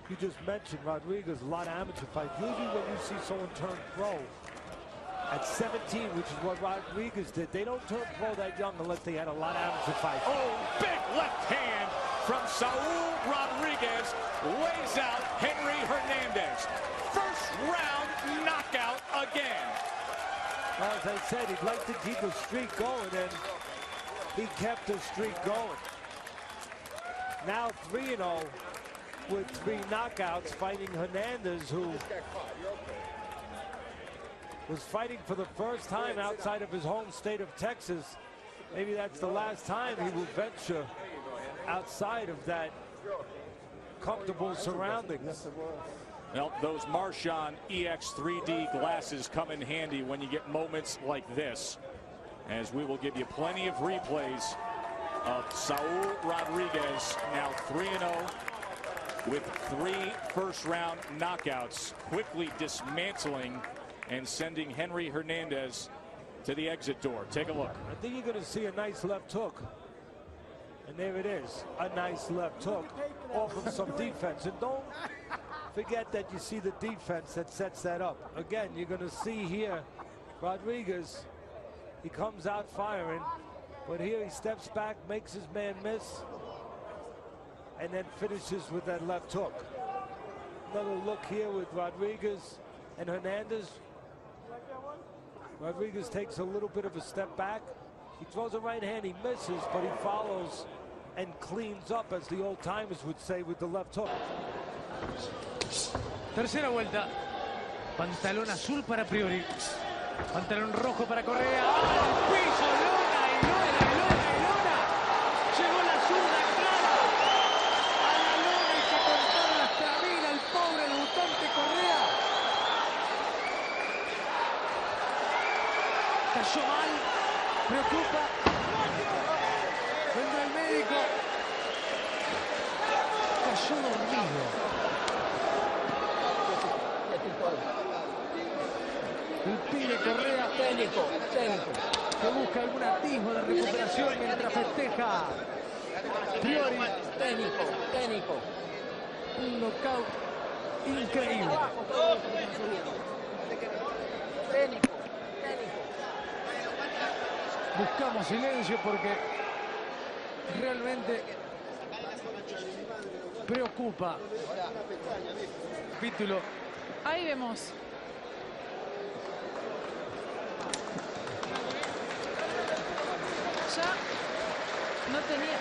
You just mentioned Rodriguez, a lot of amateur fights. Usually when you see someone turn pro at 17, which is what Rodriguez did, they don't turn pro that young unless they had a lot of amateur fights. Oh, big left hand from Saul Rodriguez lays out Henry Hernandez. First round knockout again. Well, as I said, he'd like to keep the streak going, and he kept the streak going. Now 3-0 with 3 knockouts, fighting Hernandez, who was fighting for the first time outside of his home state of Texas. Maybe that's the last time he will venture outside of that comfortable surroundings. Well, those Marchand EX 3D glasses come in handy when you get moments like this, as we will give you plenty of replays of Saul Rodriguez, now 3-0 with 3 first-round knockouts, quickly dismantling and sending Henry Hernandez to the exit door. Take a look. I think you're going to see a nice left hook. And there it is, a nice left hook off of some defense. And don't forget that you see the defense that sets that up. Again, you're going to see here Rodriguez, he comes out firing, but here he steps back, makes his man miss, and then finishes with that left hook. Another look here with Rodriguez and Hernandez. Rodriguez takes a little bit of a step back. He throws a right hand, he misses, but he follows and cleans up, as the old timers would say, with the left hook. Tercera vuelta. Pantalón azul para Priori. Pantalón rojo para Correa. ¡Ah, el piso! ¡Lona! ¡Y lona! ¡Y lona! ¡Y lona! Llegó la zurda clara a la lona y se cortaron las trabilas el pobre debutante Correa. Cayó mal. Preocupa. Vendrá el médico. Cayó dormido. El pibe Correa, técnico, que busca algún atisbo de recuperación mientras festeja. Priori, técnico. Un knockout increíble. Técnico. Buscamos silencio porque realmente preocupa. Capítulo. Ahí vemos. Ya no tenía.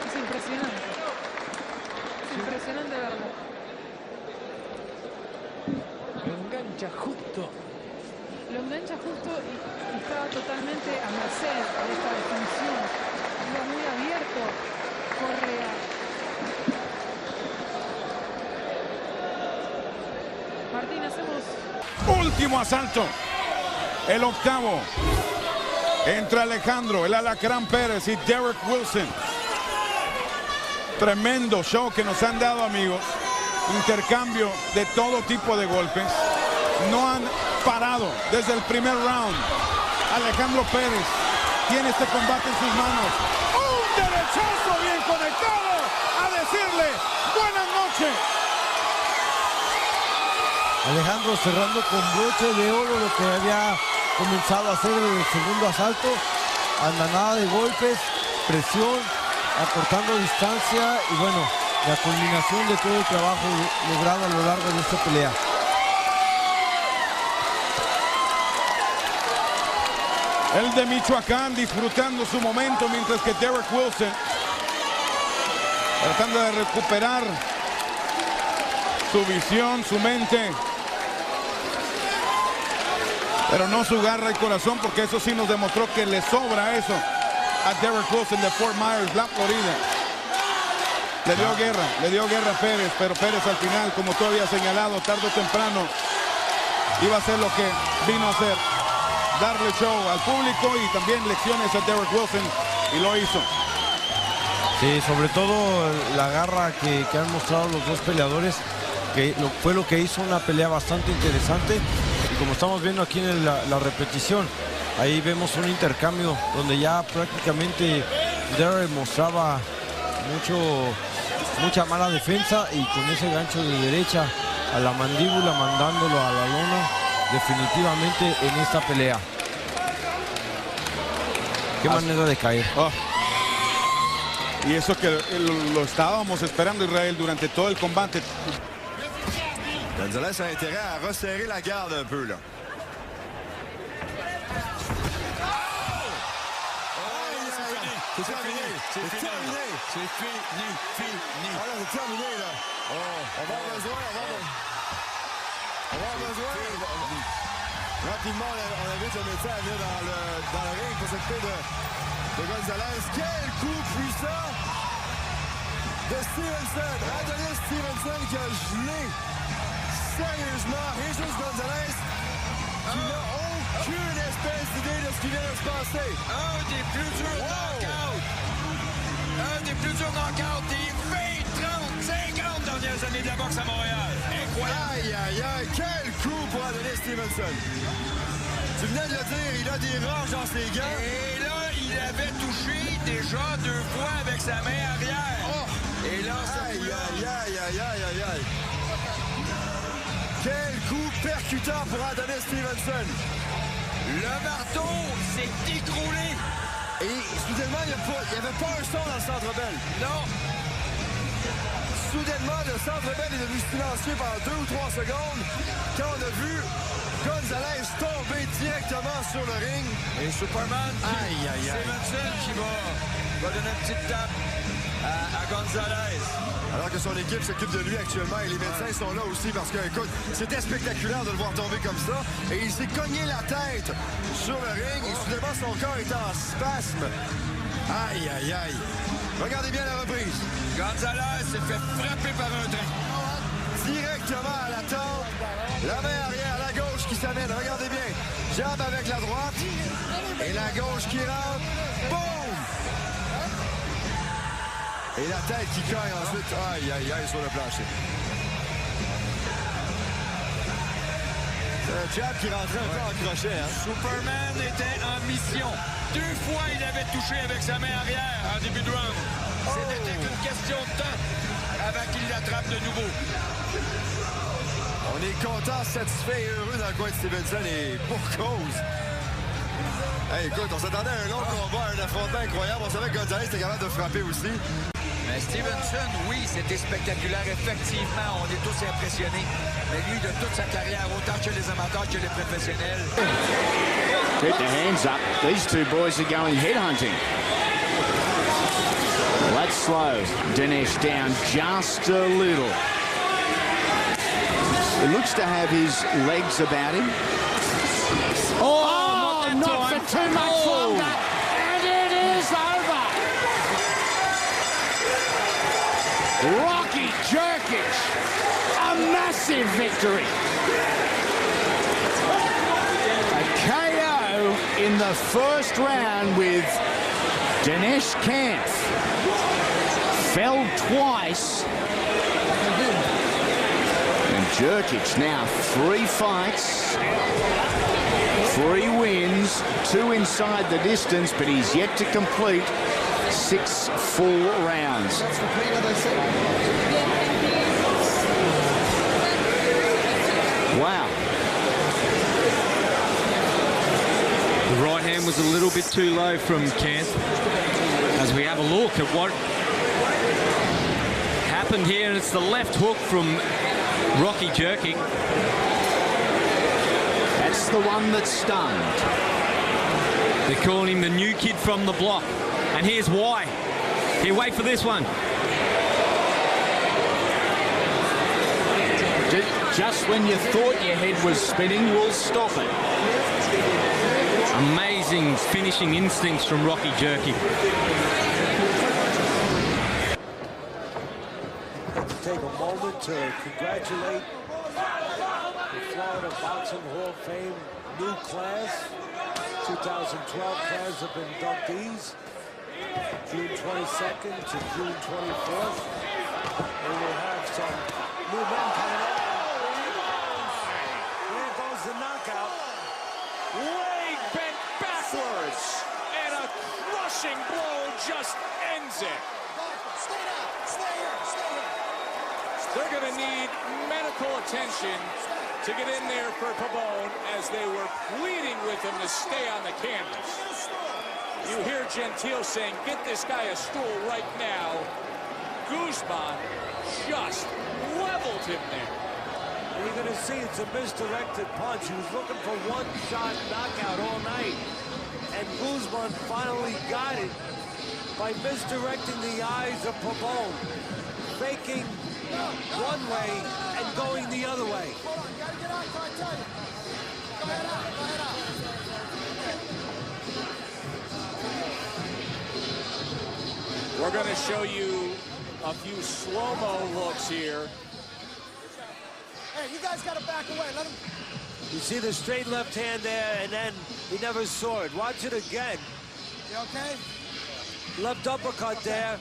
Es impresionante. Es impresionante verlo. Lo engancha justo. Lo engancha justo y estaba totalmente a merced de esta definición. Iba muy abierto. Correa. Martín, hacemos... Último asalto. El octavo. Entre Alejandro, el Alacrán Pérez y Derek Wilson. Tremendo show que nos han dado, amigos. Intercambio de todo tipo de golpes. No han parado desde el primer round. Alejandro Pérez tiene este combate en sus manos. Un derechazo bien conectado a decirle buenas noches. Alejandro cerrando con broche de oro lo que había comenzado a hacer en el segundo asalto. Andanada de golpes, presión, acortando distancia y bueno, la culminación de todo el trabajo logrado a lo largo de esta pelea. El de Michoacán disfrutando su momento, mientras que Derek Wilson tratando de recuperar su visión, su mente, pero no su garra y corazón, porque eso sí nos demostró que le sobra eso a Derek Wilson de Fort Myers, la Florida. Le dio guerra a Pérez, pero Pérez al final, como tú habías señalado, tarde o temprano iba a hacer lo que vino a hacer, darle show al público y también lecciones a Derek Wilson, y lo hizo. Sí, sobre todo la garra que han mostrado los dos peleadores, que fue lo que hizo una pelea bastante interesante. Y como estamos viendo aquí en la repetición, ahí vemos un intercambio donde ya prácticamente Derek mostraba mucha mala defensa y con ese gancho de derecha a la mandíbula mandándolo a la lona definitivamente en esta pelea. Qué manera de caer. Oh. Y eso que lo estábamos esperando, Israel, durante todo el combate. Gonzalez a intérêt à resserrer la garde un peu là. C'est terminé. C'est terminé. C'est fini. Ah là, c'est terminé là. On va avoir besoin. Rapidement, on invite le médecin à venir dans le ring pour s'occuper de Gonzalez. Quel coup puissant de Stevenson. Adonis Stevenson qui a gelé sérieusement Jesus Gonzalez qui n'a aucune espèce d'idée de ce qui vient de se passer. Un des plus durs knockouts. Un des plus durs knockouts des 20, 30, 50 dernières années de la boxe à Montréal. Incroyable. Aïe. Quel coup pour Adonis Stevenson. Tu venais de le dire, il a des ranges dans ses gants. Et là, il avait touché déjà 2 fois avec sa main arrière. Et là, Aïe. Quel coup percutant pour Adonis Stevenson. Le marteau s'est écroulé. Et soudainement, il n'y avait pas un son dans le Centre Bell. Non. Soudainement, le Centre Bell est devenu silencieux pendant 2 ou 3 secondes quand on a vu Gonzalez tomber directement sur le ring. Et Superman, Stevenson qui va donner une petite tape à Gonzalez. Alors que son équipe s'occupe de lui actuellement et les médecins sont là aussi parce que, écoute, c'était spectaculaire de le voir tomber comme ça. Et il s'est cogné la tête sur le ring et soudainement son corps était en spasme. Aïe. Regardez bien la reprise. Gonzalez s'est fait frapper par un train. Directement à la tempe. La main arrière, la gauche qui s'amène. Regardez bien. Jab avec la droite. Et la gauche qui rentre. Boum! Et la tête qui caille ensuite. Aïe, sur le plancher. C'est un jab qui rentrait un peu en crochet. Hein? Superman était en mission. 2 fois, il avait touché avec sa main arrière en début de round. C'était qu'une question de temps avant qu'il l'attrape de nouveau. On est content, satisfait et heureux dans le coin de Stevenson et pour cause. Hey, écoute, on s'attendait à un long combat, à un affrontement incroyable. On savait que Gonzalez était capable de frapper aussi. Mais Stevenson, oui, c'était spectaculaire. Effectivement, on est tous impressionnés. Mais lui, de toute sa carrière, autant chez les amateurs que les professionnels. Keep their hands up. These two boys are going headhunting. That's slow. Dinesh down just a little. He looks to have his legs about him. Oh, not for too much longer. And it is over. Rocky Jerkic, a massive victory. A KO in the first round with Dinesh Kampf. Fell twice. And Jerkic now 3 fights, 3 wins, 2 inside the distance, but he's yet to complete 6 full rounds. Wow. The right hand was a little bit too low from Kampf. As we have a look at what happened here, and it's the left hook from Rocky Jerkic. That's the one that stunned. They're calling him the new kid from the block. And here's why. Here, wait for this one. Just when you thought your head was spinning, we'll stop it. Amazing finishing instincts from Rocky Jerkic. Take a moment to congratulate the Florida Boxing Hall of Fame new class, 2012 class of inductees, June 22nd to June 24th. We will have some new men coming up. Here goes the knockout. Leg bent backwards, and a crushing blow just ends it. Stay down. Stay here. Stay They're going to need medical attention to get in there for Pabon as they were pleading with him to stay on the canvas. You hear Gentile saying, get this guy a stool right now. Guzman just leveled him there. You're going to see it's a misdirected punch. He was looking for one-shot knockout all night. And Guzman finally got it by misdirecting the eyes of Pabon, faking one way and going the other way. We're going to show you a few slow-mo looks here. Hey, you guys got to back away. Let him. You see the straight left hand there, and then he never saw it. Watch it again. You okay? Left uppercut there.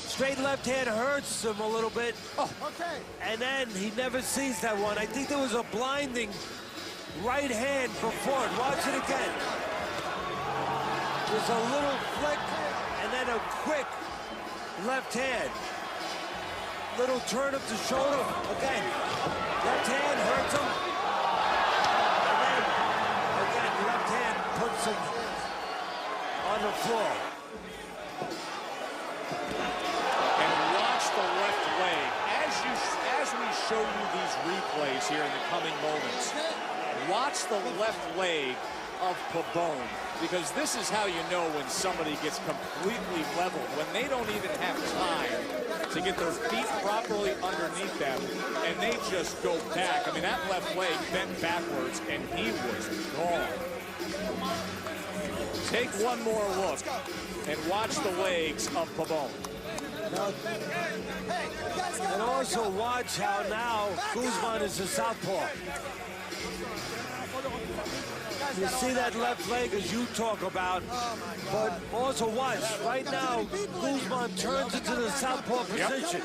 Straight left hand hurts him a little bit. Oh, okay. And then he never sees that one. I think there was a blinding right hand for Ford. Watch it again. There's a little flick and then a quick left hand. Little turn of the shoulder. Again, left hand hurts him. And then, again, left hand puts him on the floor. And watch the left leg. As we show you these replays here in the coming moments, watch the left leg of Pabon, because this is how you know when somebody gets completely leveled, when they don't even have time to get their feet properly underneath them, and they just go back. I mean, that left leg bent backwards, and he was gone. Take one more look and watch the legs of Pabon. And also watch how now Guzman is a southpaw. You see that left leg as you talk about, but also watch, right now, Guzman turns into the southpaw position.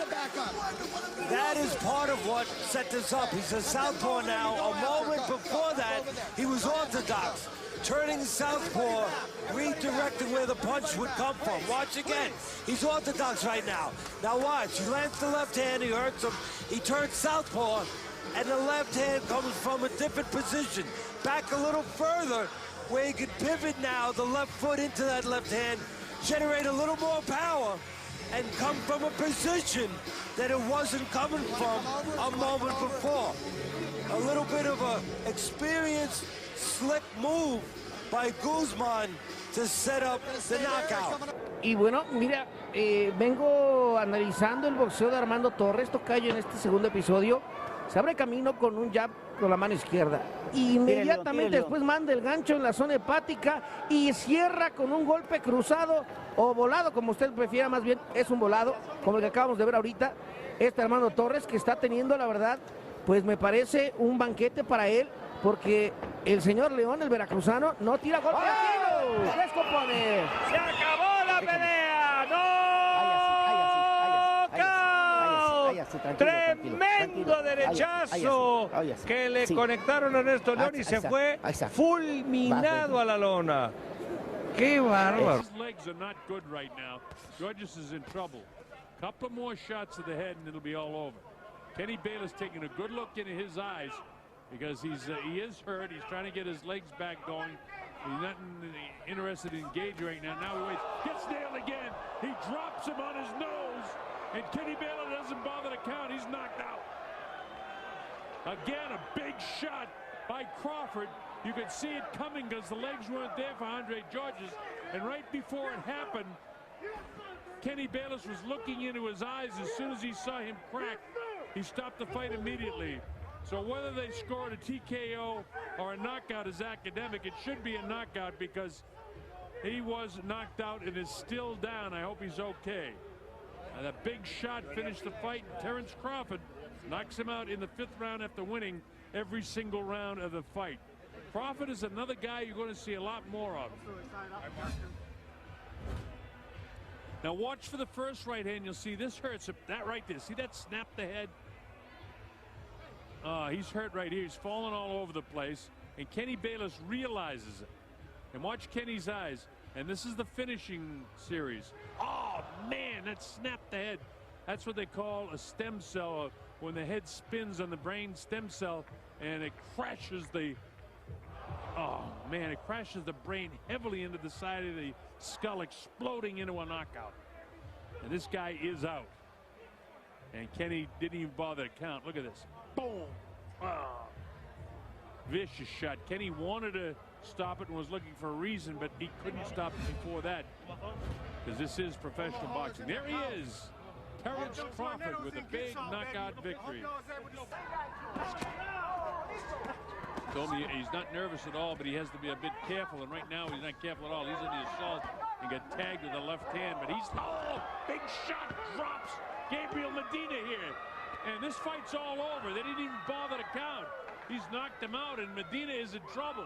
That is part of what set this up. He's a southpaw now. A moment before that, he was orthodox. Turning southpaw, redirecting where the punch would come from. Watch again. He's orthodox right now. Now watch. He lands the left hand. He hurts him. He turns southpaw, and the left hand comes from a different position. Back a little further, where he can pivot now the left foot into that left hand, generate a little more power, and come from a position that it wasn't coming from a moment before. A little bit of a experienced, slick move by Guzman to set up the knockout. Y bueno, mira, vengo analizando el boxeo de Armando Torres, tocayo, en este segundo episodio. Se abre camino con un jab con la mano izquierda. Inmediatamente después manda el gancho en la zona hepática y cierra con un golpe cruzado o volado, como usted prefiera, más bien es un volado, como el que acabamos de ver ahorita. Este Armando Torres, que está teniendo, la verdad, pues me parece un banquete para él, porque el señor León, el veracruzano, no tira golpe a tiro. ¡Descompone! ¡Se acabó la pelea! ¡No! Tremendo derechazo que le conectaron a Ernesto León y se fue fulminado a la lona. ¡Qué bárbaro! His legs are not good right now. Georges is in trouble. Couple more shots to the head and it'll be all over. Kenny Bayless taking a good look into his eyes because he is hurt. He's trying to get his legs back going. He's not interested in engaging right now. Now he waits. Gets nailed again. He drops him on his nose. And Kenny Bayless doesn't bother to count. He's knocked out. Again, a big shot by Crawford. You could see it coming because the legs weren't there for Andre Georges. And right before it happened, Kenny Bayless was looking into his eyes. As soon as he saw him crack, he stopped the fight immediately. So whether they scored a TKO or a knockout is academic. It should be a knockout because he was knocked out and is still down. I hope he's okay. And that big shot finished the fight. Terrence Crawford knocks him out in the 5th round after winning every single round of the fight. Crawford is another guy you're going to see a lot more of. Now watch for the first right hand. You'll see this hurts. That right there. See that snap the head? He's hurt right here. He's falling all over the place. And Kenny Bayless realizes it. And watch Kenny's eyes. And this is the finishing series. Oh, man, that snapped the head. That's what they call a stem cell, when the head spins on the brain stem cell and it crashes the, oh man, it crashes the brain heavily into the side of the skull, exploding into a knockout. And this guy is out. And Kenny didn't even bother to count. Look at this. Boom. Oh. Vicious shot. Kenny wanted to stop it and was looking for a reason, but he couldn't stop it before that, because this is professional boxing. There he is, Terrence Crawford, with a big knockout victory. Told me he's not nervous at all, but he has to be a bit careful, and right now he's not careful at all. He's in the assault and got tagged with the left hand, but he's, oh, big shot, drops Gabriel Medina here. And this fight's all over. They didn't even bother to count. He's knocked him out, and Medina is in trouble.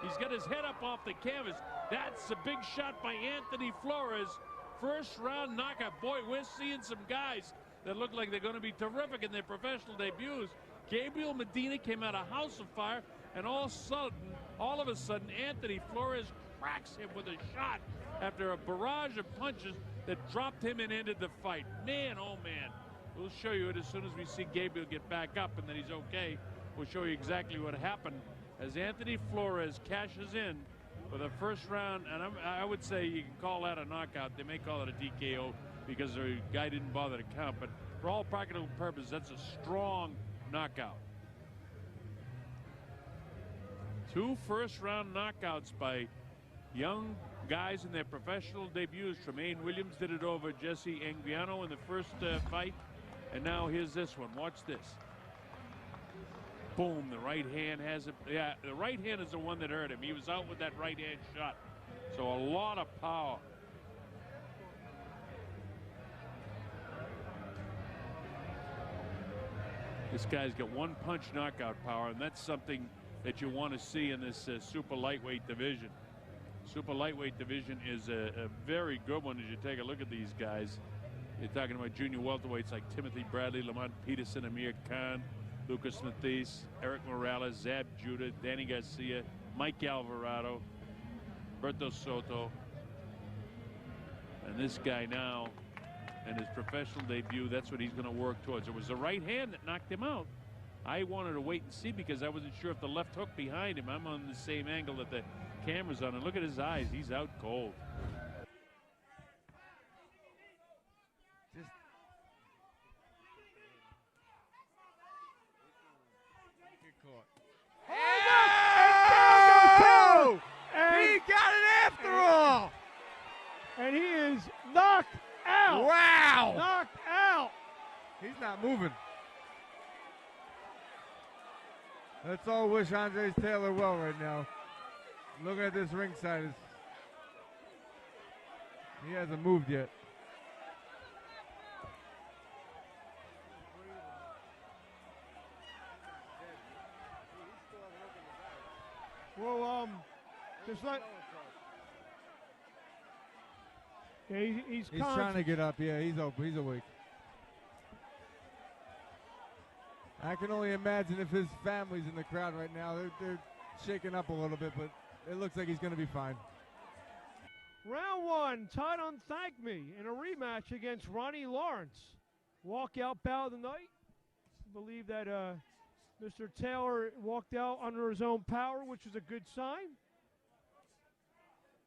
He's got his head up off the canvas. That's a big shot by Anthony Flores. First round knockout. Boy, we're seeing some guys that look like they're going to be terrific in their professional debuts. Gabriel Medina came out of House of Fire, and all of a sudden, Anthony Flores cracks him with a shot after a barrage of punches that dropped him and ended the fight. Man, oh man. We'll show you it as soon as we see Gabriel get back up and then he's okay. We'll show you exactly what happened as Anthony Flores cashes in with a first round, and I would say you can call that a knockout. They may call it a DKO because the guy didn't bother to count, but for all practical purposes, that's a strong knockout. 2 first-round knockouts by young guys in their professional debuts. Tremaine Williams did it over Jesse Anguiano in the first fight, and now here's this one. Watch this. Boom, the right hand has it. Yeah, the right hand is the one that hurt him. He was out with that right hand shot. So a lot of power. This guy's got one punch knockout power, and that's something that you want to see in this super lightweight division. Super lightweight division is a very good one as you take a look at these guys. You're talking about junior welterweights like Timothy Bradley, Lamont Peterson, Amir Khan, Lucas Mathis, Eric Morales, Zab Judah, Danny Garcia, Mike Alvarado, Berto Soto. And this guy now, in his professional debut, that's what he's going to work towards. It was the right hand that knocked him out. I wanted to wait and see because I wasn't sure if the left hook behind him. I'm on the same angle that the camera's on, and look at his eyes. He's out cold. Oh! And he got it after all! And he is knocked out! Wow! Knocked out! He's not moving. Let's all wish Andre Taylor well right now. Looking at this ringside, he hasn't moved yet. Well, just like he's trying to get up. Yeah, he's open. He's awake. I can only imagine if his family's in the crowd right now. They're shaking up a little bit, but it looks like he's going to be fine. Round 1, tied on Thank Me in a rematch against Ronnie Lawrence. Walkout bout of the night. I believe that Mr. Taylor walked out under his own power, which is a good sign.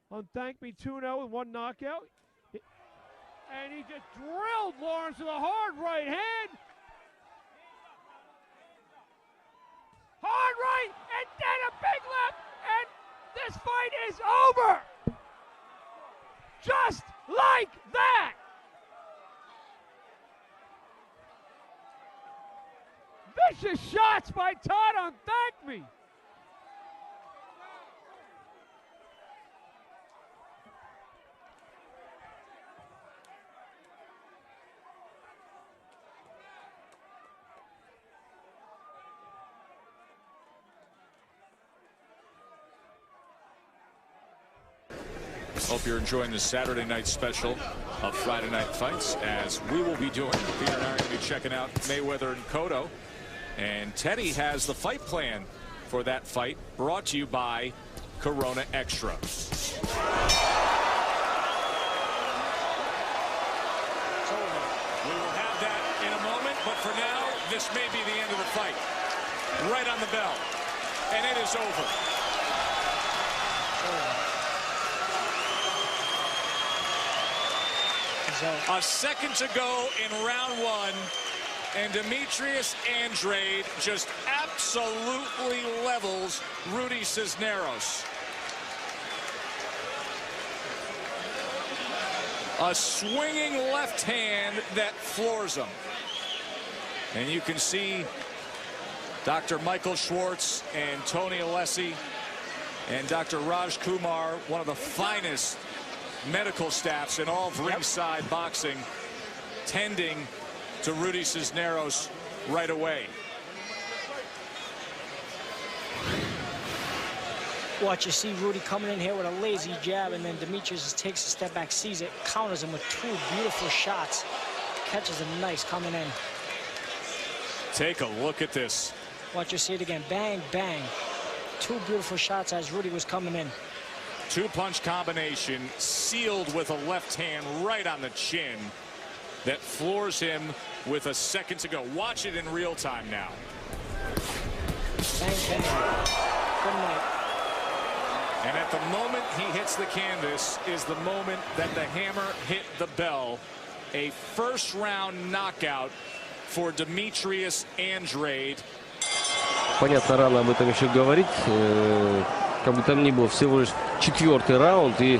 On Thank Me 2-0 with 1 knockout. And he just drilled Lawrence with a hard right hand. Hard right, and then a big left, and this fight is over. Just like that. Vicious shots by Todd on Thank Me. Hope you're enjoying the Saturday night special of Friday Night Fights, as we will be doing. Peter and I are going to be checking out Mayweather and Cotto. And Teddy has the fight plan for that fight, brought to you by Corona Extra. So we will have this may be the end of the fight. Right on the bell. And it is over. A second to go in round one, and Demetrius Andrade just absolutely levels Rudy Cisneros. A swinging left hand that floors him. And you can see Dr. Michael Schwartz and Tony Alessi and Dr. Raj Kumar, one of the finest medical staffs in all of ringside boxing, tending to Rudy Cisneros right away. Watch, you see Rudy coming in here with a lazy jab, and then Demetrius just takes a step back, sees it, counters him with two beautiful shots, catches him nice coming in. Take a look at this. Watch, you see it again, bang, bang. Two beautiful shots as Rudy was coming in. Two-punch combination sealed with a left hand right on the chin that floors him with a second to go. Watch it in real time now. Bang, bang. Good night. And at the moment he hits the canvas is the moment that the hammer hit the bell. A first-round knockout for Demetrius Andrade. Понятно, рано об этом еще говорить. Как бы там ни было, всего лишь 4-й раунд, и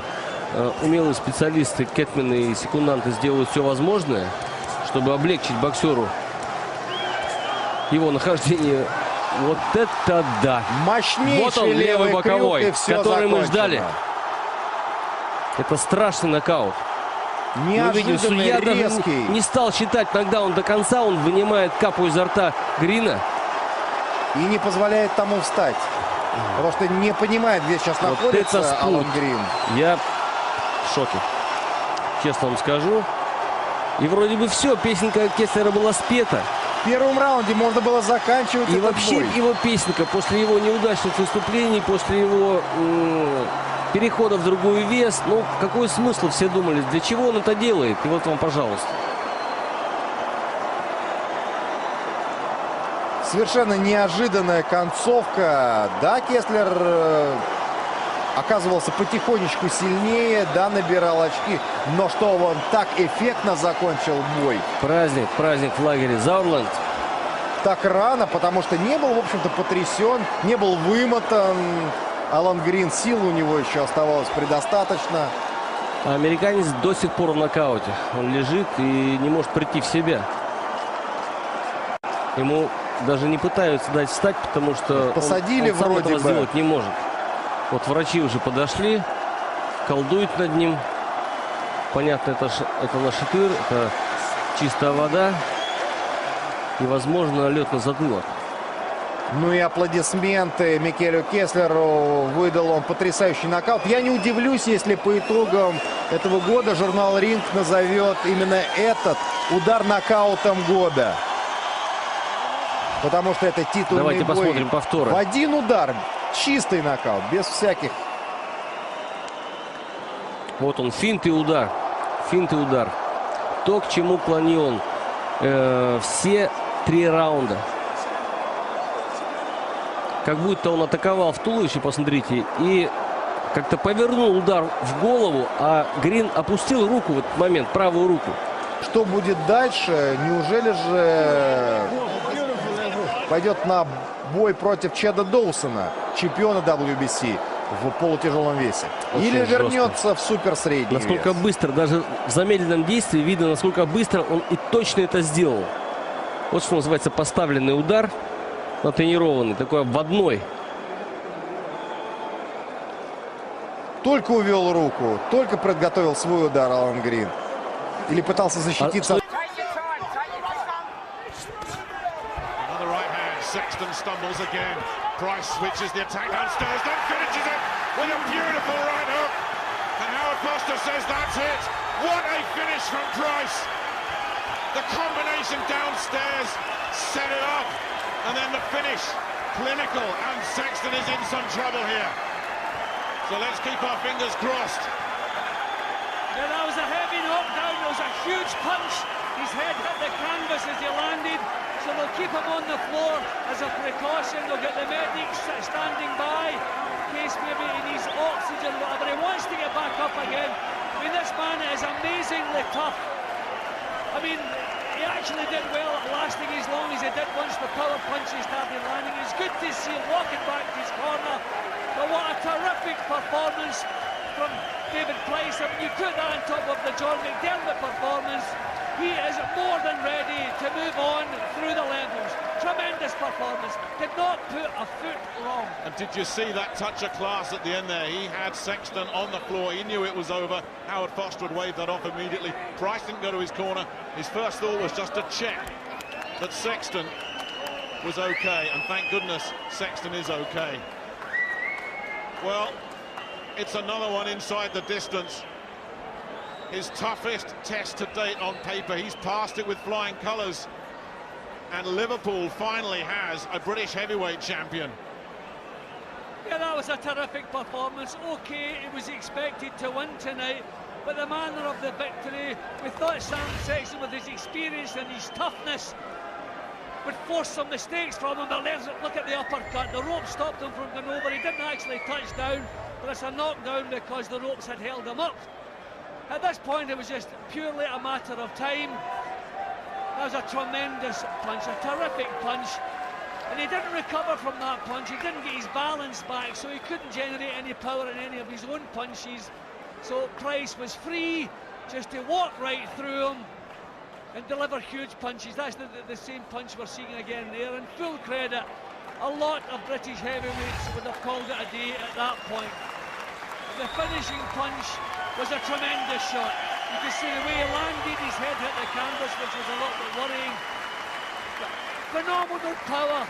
умелые специалисты, кетмены и секунданты сделают все возможное, чтобы облегчить боксеру его нахождение. Вот это да! Мощнейший вот он, левый боковой, который мы ждали. Это страшный нокаут. Неожиданный, судья резкий. Даже не стал считать нокдаун до конца, он вынимает капу изо рта Грина. И не позволяет тому встать. Потому что не понимает, где сейчас вот находится Алан Грин. Я в шоке, честно вам скажу. И вроде бы все, песенка Кеслера была спета. В первом раунде можно было заканчивать и этот вообще бой. Его песенка после его неудачных выступлений, после его перехода в другой вес, ну какой смысл, все думали, для чего он это делает? И вот вам, пожалуйста. Совершенно неожиданная концовка. Да, Кеслер оказывался потихонечку сильнее, да, набирал очки. Но что он так эффектно закончил бой. Праздник в лагере Заурланд. Так рано, потому что не был, в общем-то, потрясен, не был вымотан. Алан Грин, сил у него еще оставалось предостаточно. А американец до сих пор в нокауте. Он лежит и не может прийти в себя. Ему даже не пытаются дать встать, потому что посадили, он сам вроде этого бы сделать не может. Вот врачи уже подошли, колдуют над ним. Понятно, это нашатыр, это чистая вода и, возможно, лед на затылок. Ну и аплодисменты Микелю Кеслеру. Выдал он потрясающий нокаут. Я не удивлюсь, если по итогам этого года журнал «Ринг» назовет именно этот удар нокаутом года. Потому что это титульный Давайте бой. посмотрим повторы. В один удар. Чистый нокаут, без всяких. Вот он, финт и удар. Финт и удар. То, к чему клонил он все 3 раунда. Как будто он атаковал в туловище, посмотрите, и как-то повернул удар в голову, а Грин опустил руку в этот момент, правую руку. Что будет дальше? Неужели же пойдет на бой против Чеда Доусона, чемпиона WBC в полутяжелом весе? Очень Или жестко. вернется в суперсредний Насколько вес? быстро, даже в замедленном действии видно, насколько быстро он и точно это сделал. Вот что называется поставленный удар, натренированный, такой обводной. Только увел руку, только подготовил свой удар Алан Грин. Или пытался защититься. Sexton stumbles again. Price switches the attack downstairs, then finishes it with a beautiful right hook. And Howard Foster says that's it. What a finish from Price. The combination downstairs set it up. And then the finish, clinical. And Sexton is in some trouble here. So let's keep our fingers crossed. Yeah, that was a heavy knockdown. It was a huge punch. His head hit the canvas as he landed. So they'll keep him on the floor as a precaution. They'll get the medics standing by in case maybe he needs oxygen or whatever. He wants to get back up again. I mean, this man is amazingly tough. I mean, he actually did well at lasting as long as he did once the power punches started landing. It's good to see him walking back to his corner. But what a terrific performance from David Price. I mean, you put that on top of the John McDermott performance. He is more than ready to move on through the levels. Tremendous performance. Did not put a foot wrong. And did you see that touch of class at the end there? He had Sexton on the floor. He knew it was over. Howard Foster would wave that off immediately. Price didn't go to his corner. His first thought was just to check that Sexton was okay. And thank goodness Sexton is okay. Well, it's another one inside the distance. His toughest test to date on paper. He's passed it with flying colours. And Liverpool finally has a British heavyweight champion. Yeah, that was a terrific performance. Okay, it was expected to win tonight, but the manner of the victory, we thought Sam Sexton, with his experience and his toughness, would force some mistakes from him. But let's look at the uppercut. The rope stopped him from going over. He didn't actually touch down, but it's a knockdown because the ropes had held him up. At this point, it was just purely a matter of time. That was a tremendous punch, a terrific punch. And he didn't recover from that punch. He didn't get his balance back, so he couldn't generate any power in any of his own punches. So Price was free just to walk right through him and deliver huge punches. That's the same punch we're seeing again there. And full credit, a lot of British heavyweights would have called it a day at that point. The finishing punch was a tremendous shot. You can see the way he landed, his head hit the canvas, which was a little bit worrying. But phenomenal power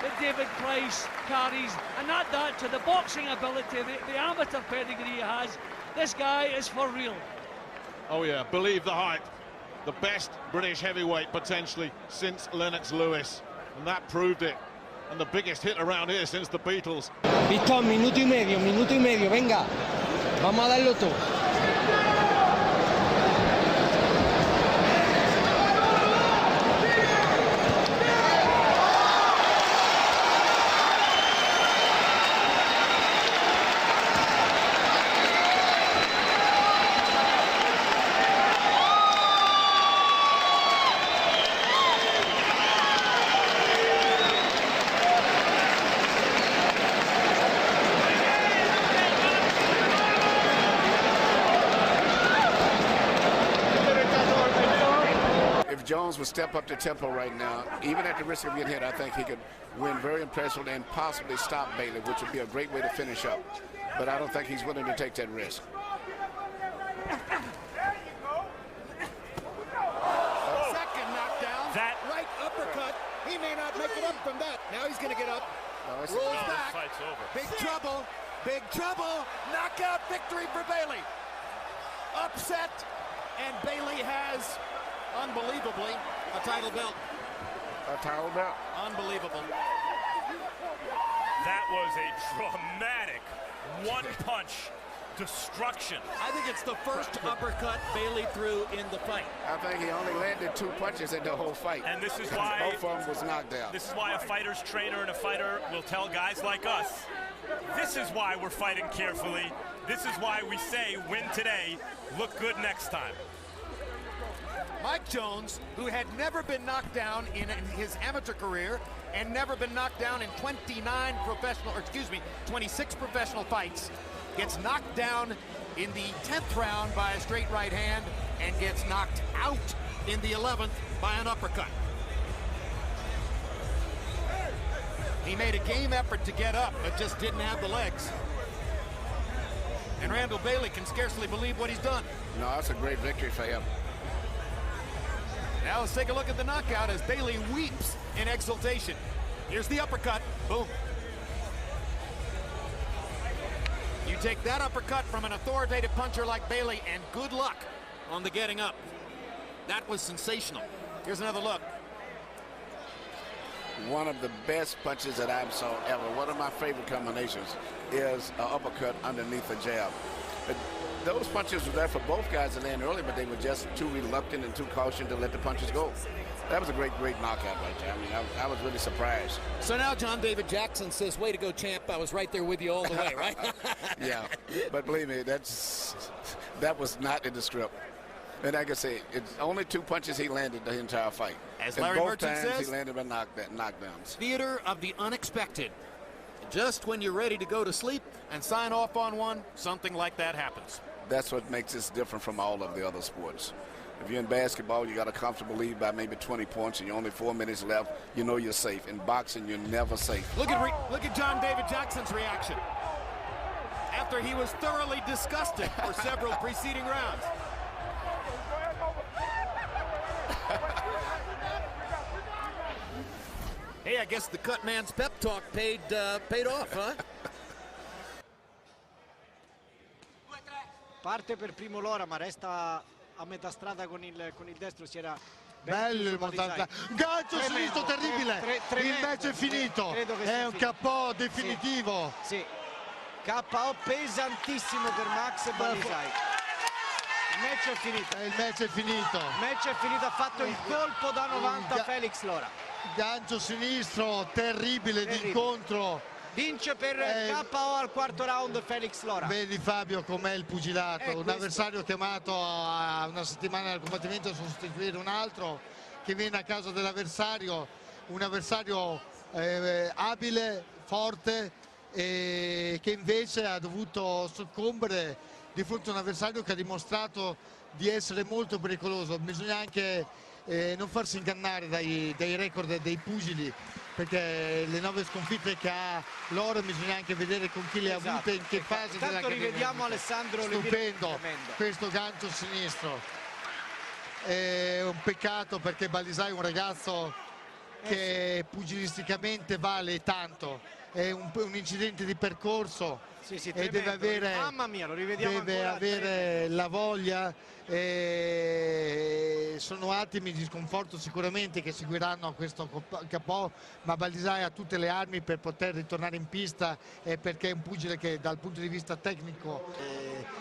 that David Price carries, and add that to the boxing ability, the amateur pedigree he has. This guy is for real. Oh yeah, believe the hype. The best British heavyweight potentially since Lennox Lewis, and that proved it. And the biggest hit around here since the Beatles. Pistón, minuto y medio, venga. Vamos a darlo todo. Jones would step up the tempo right now, even at the risk of getting hit. I think he could win very impressively and possibly stop Bailey, which would be a great way to finish up. But I don't think he's willing to take that risk. Second knockdown. That right uppercut. He may not make it up from that. Now he's going to get up. Rolls back. Fight's over. Big trouble. Big trouble. Knockout victory for Bailey. Upset. And Bailey has, unbelievably, a title belt. A title belt. Unbelievable. That was a dramatic one-punch destruction. I think it's the first uppercut Bailey threw in the fight. I think he only landed 2 punches in the whole fight. And this is why both of them was knocked out. This is why a fighter's trainer and a fighter will tell guys like us, this is why we're fighting carefully. This is why we say win today, look good next time. Mike Jones, who had never been knocked down in his amateur career and never been knocked down in 26 professional fights, gets knocked down in the 10th round by a straight right hand and gets knocked out in the 11th by an uppercut. He made a game effort to get up, but just didn't have the legs. And Randall Bailey can scarcely believe what he's done. No, that's a great victory for him. Now let's take a look at the knockout as Bailey weeps in exultation. Here's the uppercut. Boom. You take that uppercut from an authoritative puncher like Bailey, and good luck on the getting up. That was sensational. Here's another look. One of the best punches that I've saw ever. One of my favorite combinations is an uppercut underneath a jab. But those punches were there for both guys to land early, but they were just too reluctant and too cautious to let the punches go. That was a great knockout right there. I mean, I was really surprised. So now John David Jackson says, way to go, champ. I was right there with you all the way, right? Yeah, but believe me, that was not in the script. And like I say, it's only 2 punches he landed the entire fight. As Larry Merchant says, he landed by knockdowns. Theater of the unexpected. Just when you're ready to go to sleep and sign off on one, something like that happens. That's what makes this different from all of the other sports. If you're in basketball, you got a comfortable lead by maybe 20 points, and you're only 4 minutes left. You know you're safe. In boxing, you're never safe. Look at John David Jackson's reaction after he was thoroughly disgusted for several preceding rounds. Hey, I guess the cut man's pep talk paid off, huh? Parte per primo Lora, ma resta a metà strada con il destro. Si era bello il montaggio, gancio sinistro terribile. Il match è finito, è un KO definitivo. Sì, KO pesantissimo per Max Balisai. Il match è finito. Il match è finito. Il match è finito, ha fatto il colpo da 90 Felix Lora. Gancio sinistro terribile di incontro. Vince per KO al quarto round Felix Lora. Vedi Fabio com'è il pugilato, un avversario chiamato a una settimana del combattimento a sostituire un altro che viene a casa dell'avversario, un avversario abile, forte, e che invece ha dovuto soccombere di fronte a un avversario che ha dimostrato di essere molto pericoloso. Bisogna anche non farsi ingannare dai record dei pugili, perché le 9 sconfitte che ha Lora bisogna anche vedere con chi le ha avute, in che fase della carriera. Rivediamo Alessandro, stupendo questo gancio sinistro. È un peccato perché Balisai è un ragazzo che pugilisticamente vale tanto, è un incidente di percorso. Sì, e deve avere, mamma mia, lo rivediamo deve avere la voglia, e sono attimi di sconforto sicuramente che seguiranno a questo KO, ma Balisai ha tutte le armi per poter ritornare in pista, perché è un pugile che dal punto di vista tecnico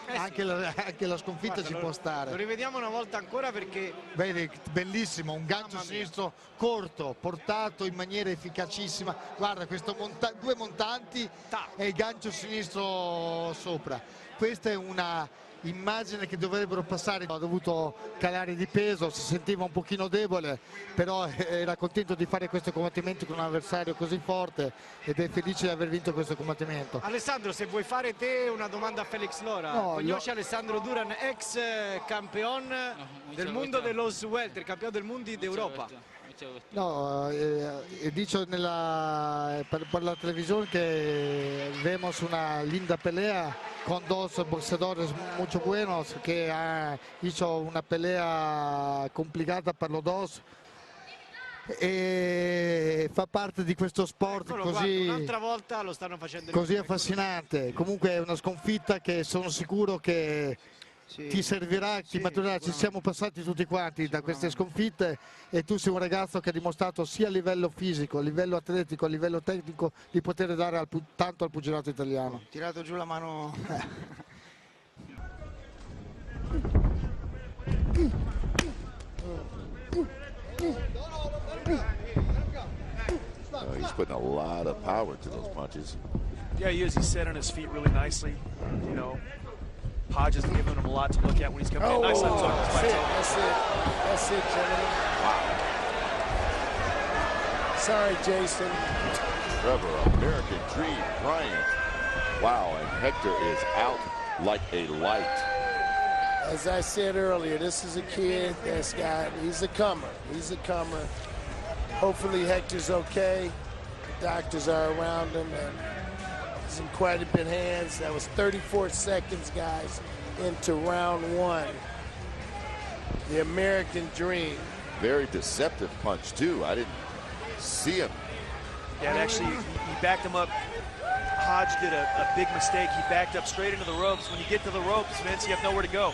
anche la sconfitta ci può stare. Lo rivediamo una volta ancora perché vedi, bellissimo, un gancio sinistro corto, portato in maniera efficacissima. Guarda, questo due montanti e il gancio sinistro sopra. Questa è una immagine che dovrebbero passare. Ha dovuto calare di peso, si sentiva un pochino debole, però era contento di fare questo combattimento con un avversario così forte ed è felice di aver vinto questo combattimento. Alessandro, se vuoi fare te una domanda a Felix Lora. Conosci Alessandro Duran, ex campione del mondo dellos welter, campione del mondo d'Europa. No, he dicho por la televisión que vemos una linda pelea con dos boxeadores muy buenos, que ha hecho una pelea complicata per los dos. E fa parte di questo sport così, un'altra volta lo stanno facendo così affascinante. Comunque è una sconfitta che sono sicuro che ti servirà, ti maturerà. Ci siamo passati tutti quanti da queste sconfitte e tu sei un ragazzo che ha dimostrato sia a livello fisico, a livello atletico, a livello tecnico di poter dare tanto al pugilato italiano. Tirato giù la mano. He's putting a lot of power to those punches. Yeah, he is. He's set on his feet really nicely. You know, Hodge is giving him a lot to look at when he's coming in. Nice left hook. That's it, gentlemen. Wow. Sorry, Jason. Trevor, American Dream, Bryant. Wow, and Hector is out like a light. As I said earlier, this is a kid he's a comer. He's a comer. Hopefully Hector's okay. The doctors are around him and he's in quite a bit of hands. That was 34 seconds, guys, into round 1. The American Dream. Very deceptive punch, too. I didn't see him. Yeah, and actually, he backed him up. Hodge did a big mistake. He backed up straight into the ropes. When you get to the ropes, Vince, you have nowhere to go.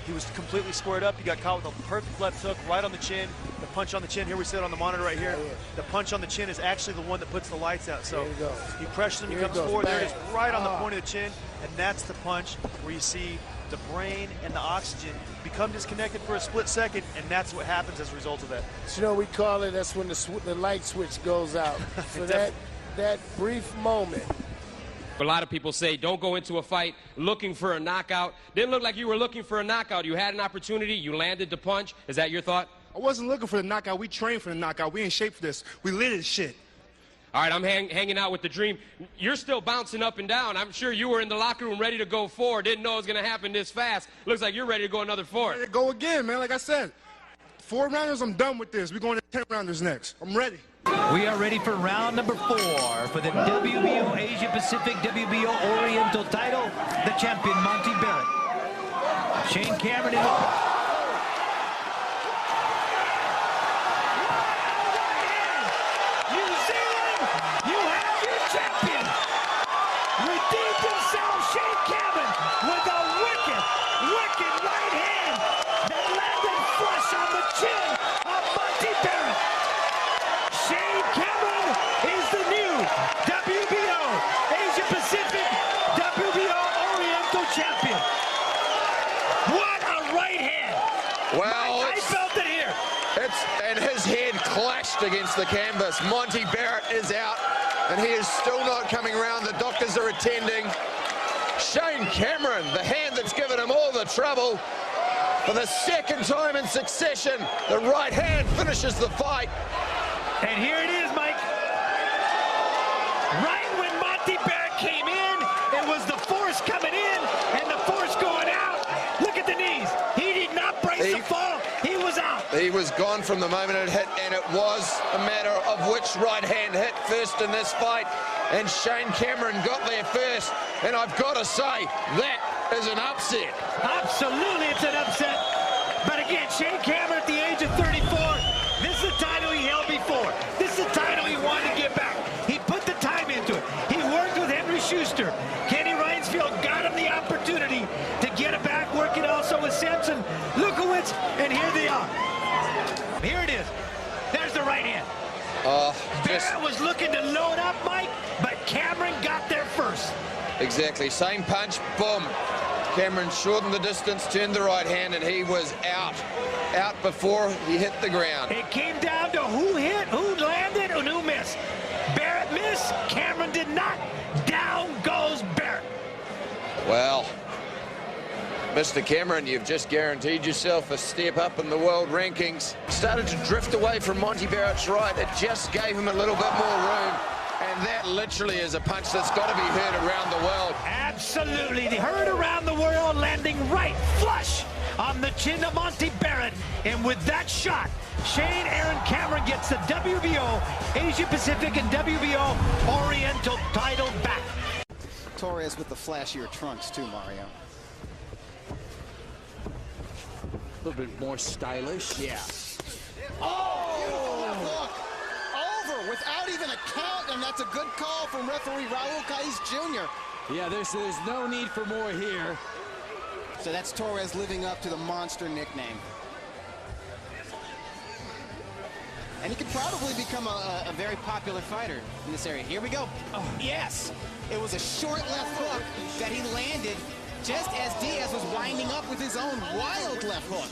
He was completely squared up. He got caught with a perfect left hook right on the chin. The punch on the chin, here we see it on the monitor right here. The punch on the chin is actually the one that puts the lights out. So he pressures him, he comes forward, there it is, right on the point of the chin, and that's the punch where you see the brain and the oxygen become disconnected for a split second, and that's what happens as a result of that. You know, we call it, that's when the light switch goes out. So that brief moment. A lot of people say don't go into a fight looking for a knockout. Didn't look like you were looking for a knockout. You had an opportunity, you landed the punch. Is that your thought? I wasn't looking for the knockout. We trained for the knockout. We in shape for this. We lit this shit. All right, I'm hanging out with the Dream. You're still bouncing up and down. I'm sure you were in the locker room ready to go 4. Didn't know it was going to happen this fast. Looks like you're ready to go another 4. Ready to go again, man. Like I said, 4 rounders, I'm done with this. We're going to 10 rounders next. I'm ready. We are ready for round number 4 for the WBO Asia Pacific WBO Oriental title. The champion, Monty Barrett. Shane Cameron in the... Champion redeemed himself, Shane Cameron, with a wicked right hand that landed flush on the chin of Monty Barrett. Shane Cameron is the new WBO Asia Pacific WBO Oriental champion. What a right hand! Well, I felt it here. And his head clashed against the canvas. Monty Barrett is out. And he is still not coming around. The doctors are attending. Shane Cameron, the hand that's given him all the trouble. For the second time in succession, the right hand finishes the fight. And here it is, Mike. Right when Monty Barrett came in, it was the force coming in and the force going out. Look at the knees. He did not brace the fall. He was out. He was gone from the moment it hit, and it was a matter of which right hand hit first in this fight. And Shane Cameron got there first, and I've got to say, that is an upset. Absolutely, it's an upset. But again, Shane Cameron at the age of 34, this is the title he held before. This is the title he wanted to get back. He put the time into it. He worked with Henry Schuster. Kenny Reinsfield got him the opportunity to get it back, working also with Samson Lukowicz, and here they are. Here it is. There's the right hand. Barrett was looking to load up, Mike, but Cameron got there first. Exactly. Same punch, boom. Cameron shortened the distance, turned the right hand, and he was out. Out before he hit the ground. It came down to who hit, who landed, and who missed. Barrett missed. Cameron did not. Down goes Barrett. Well, Mr. Cameron, you've just guaranteed yourself a step up in the world rankings. Started to drift away from Monty Barrett's right. It just gave him a little bit more room. And that literally is a punch that's got to be heard around the world. Absolutely. They heard around the world, landing right flush on the chin of Monty Barrett. And with that shot, Shane Aaron Cameron gets the WBO Asia Pacific and WBO Oriental title back. Torres with the flashier trunks too, Mario. A little bit more stylish. Yeah. Oh! Look, over without even a count, and that's a good call from referee Raul Caiz Jr. Yeah, there's no need for more here. So that's Torres living up to the monster nickname. And he could probably become a very popular fighter in this area. Here we go. Oh, yes. It was a short left hook that he landed just as Diaz was winding up with his own wild left hook.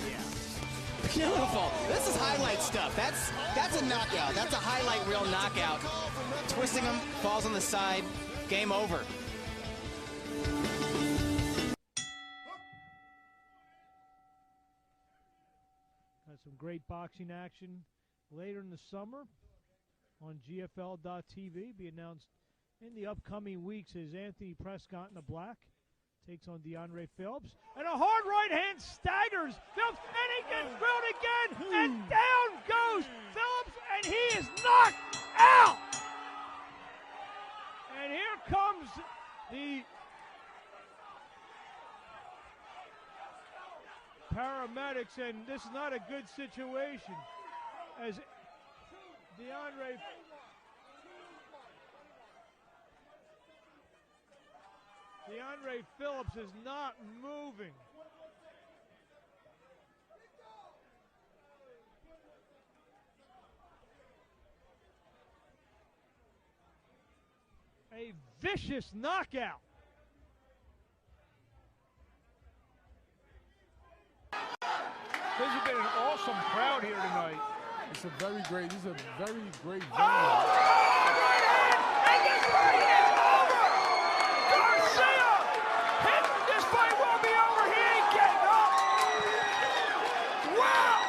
Beautiful. This is highlight stuff. That's a knockout. That's a highlight reel knockout. Twisting him, falls on the side. Game over. Got some great boxing action later in the summer on GFL.TV. Be announced in the upcoming weeks as Anthony Prescott in the black takes on DeAndre Phillips. And a hard right hand staggers Phillips, and he gets drilled again, and down goes Phillips, and he is knocked out. And here comes the paramedics, and this is not a good situation as DeAndre Phillips is not moving. A vicious knockout. This has been an awesome crowd here tonight. This is a very great venue. And this fight is over! Garcia! This fight won't be over. He ain't getting up! Wow!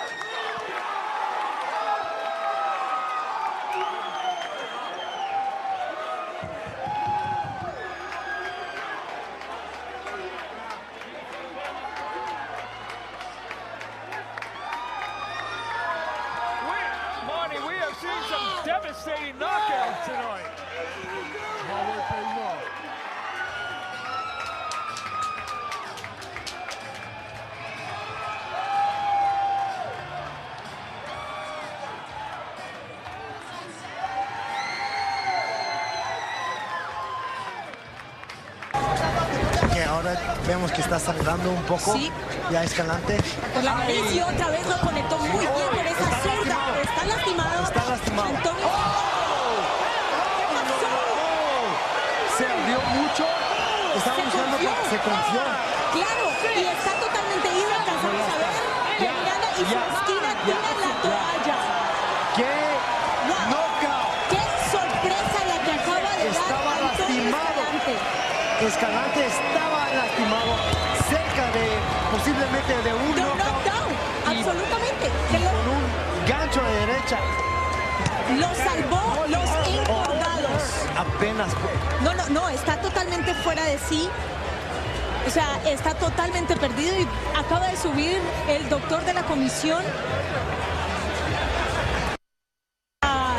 We have seen some devastating knockouts tonight. Hard work pays off. Que ahora vemos que está sangrando un poco. Sí. Ya Escalante. Por la nariz y otra vez lo conectó muy bien con esa zurda. Está lastimado. Está lastimado. Antonio. Se abrió mucho. Estaba buscando que se confió. Claro, y está totalmente ido. Alcanzamos a ver. Terminando y su esquina tira la toalla. ¡Qué knockout! ¡Qué sorpresa la que acaba de Estaba dar Antonio lastimado. Escalante! Escalante estaba lastimado, cerca de posiblemente de un knockdown. Absolutamente. Y con un gancho de derecha. Lo salvó los encordados. Apenas. No, está totalmente fuera de sí. O sea, está totalmente perdido y acaba de subir el doctor de la comisión a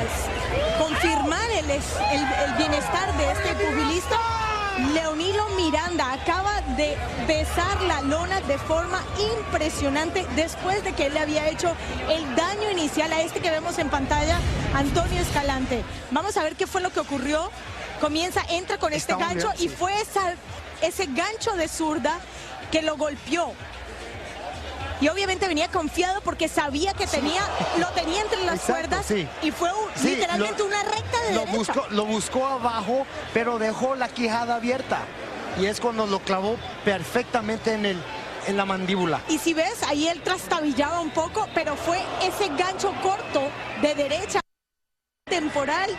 confirmar el bienestar de este pugilista. Leonilo Miranda acaba de besar la lona de forma impresionante después de que él le había hecho el daño inicial a este que vemos en pantalla, Antonio Escalante. Vamos a ver qué fue lo que ocurrió. Entra con este gancho y fue ese gancho de zurda que lo golpeó. Y obviamente venía confiado porque sabía que lo tenía entre las cuerdas y fue literalmente una recta de derecha. Lo buscó abajo, pero dejó la quijada abierta. Y es cuando lo clavó perfectamente en la mandíbula. Y si ves, ahí él trastabillaba un poco, pero fue ese gancho corto de derecha temporal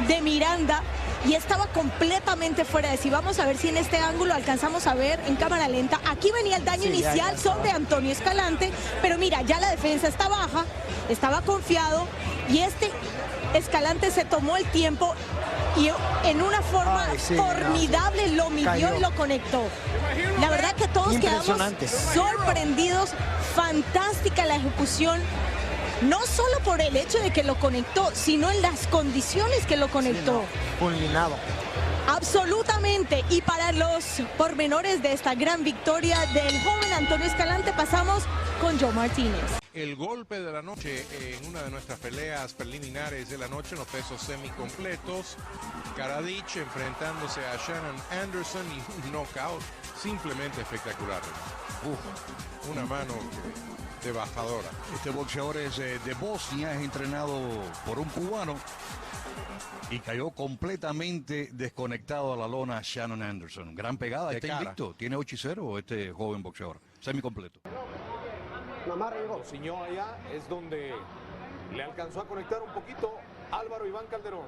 de Miranda y estaba completamente fuera de sí. Vamos a ver si en este ángulo alcanzamos a ver en cámara lenta. Aquí venía el daño inicial sobre Antonio Escalante, pero mira, ya la defensa está baja, estaba confiado y este Escalante se tomó el tiempo y en una forma formidable lo midió y lo conectó. La verdad que todos quedamos sorprendidos. Fantástica la ejecución. No solo por el hecho de que lo conectó, sino en las condiciones que lo conectó. Fulminado. Absolutamente. Y para los pormenores de esta gran victoria del joven Antonio Escalante, pasamos con Joe Martínez. El golpe de la noche en una de nuestras peleas preliminares de la noche en los pesos semicompletos. Karadzic enfrentándose a Shannon Anderson y un knockout simplemente espectacular. Una mano devastadora. Este boxeador es de Bosnia, es entrenado por un cubano y cayó completamente desconectado a la lona Shannon Anderson. Gran pegada, está invicto, tiene 8-0 este joven boxeador, semicompleto. Lo ciñó allá, es donde le alcanzó a conectar un poquito Álvaro Iván Calderón.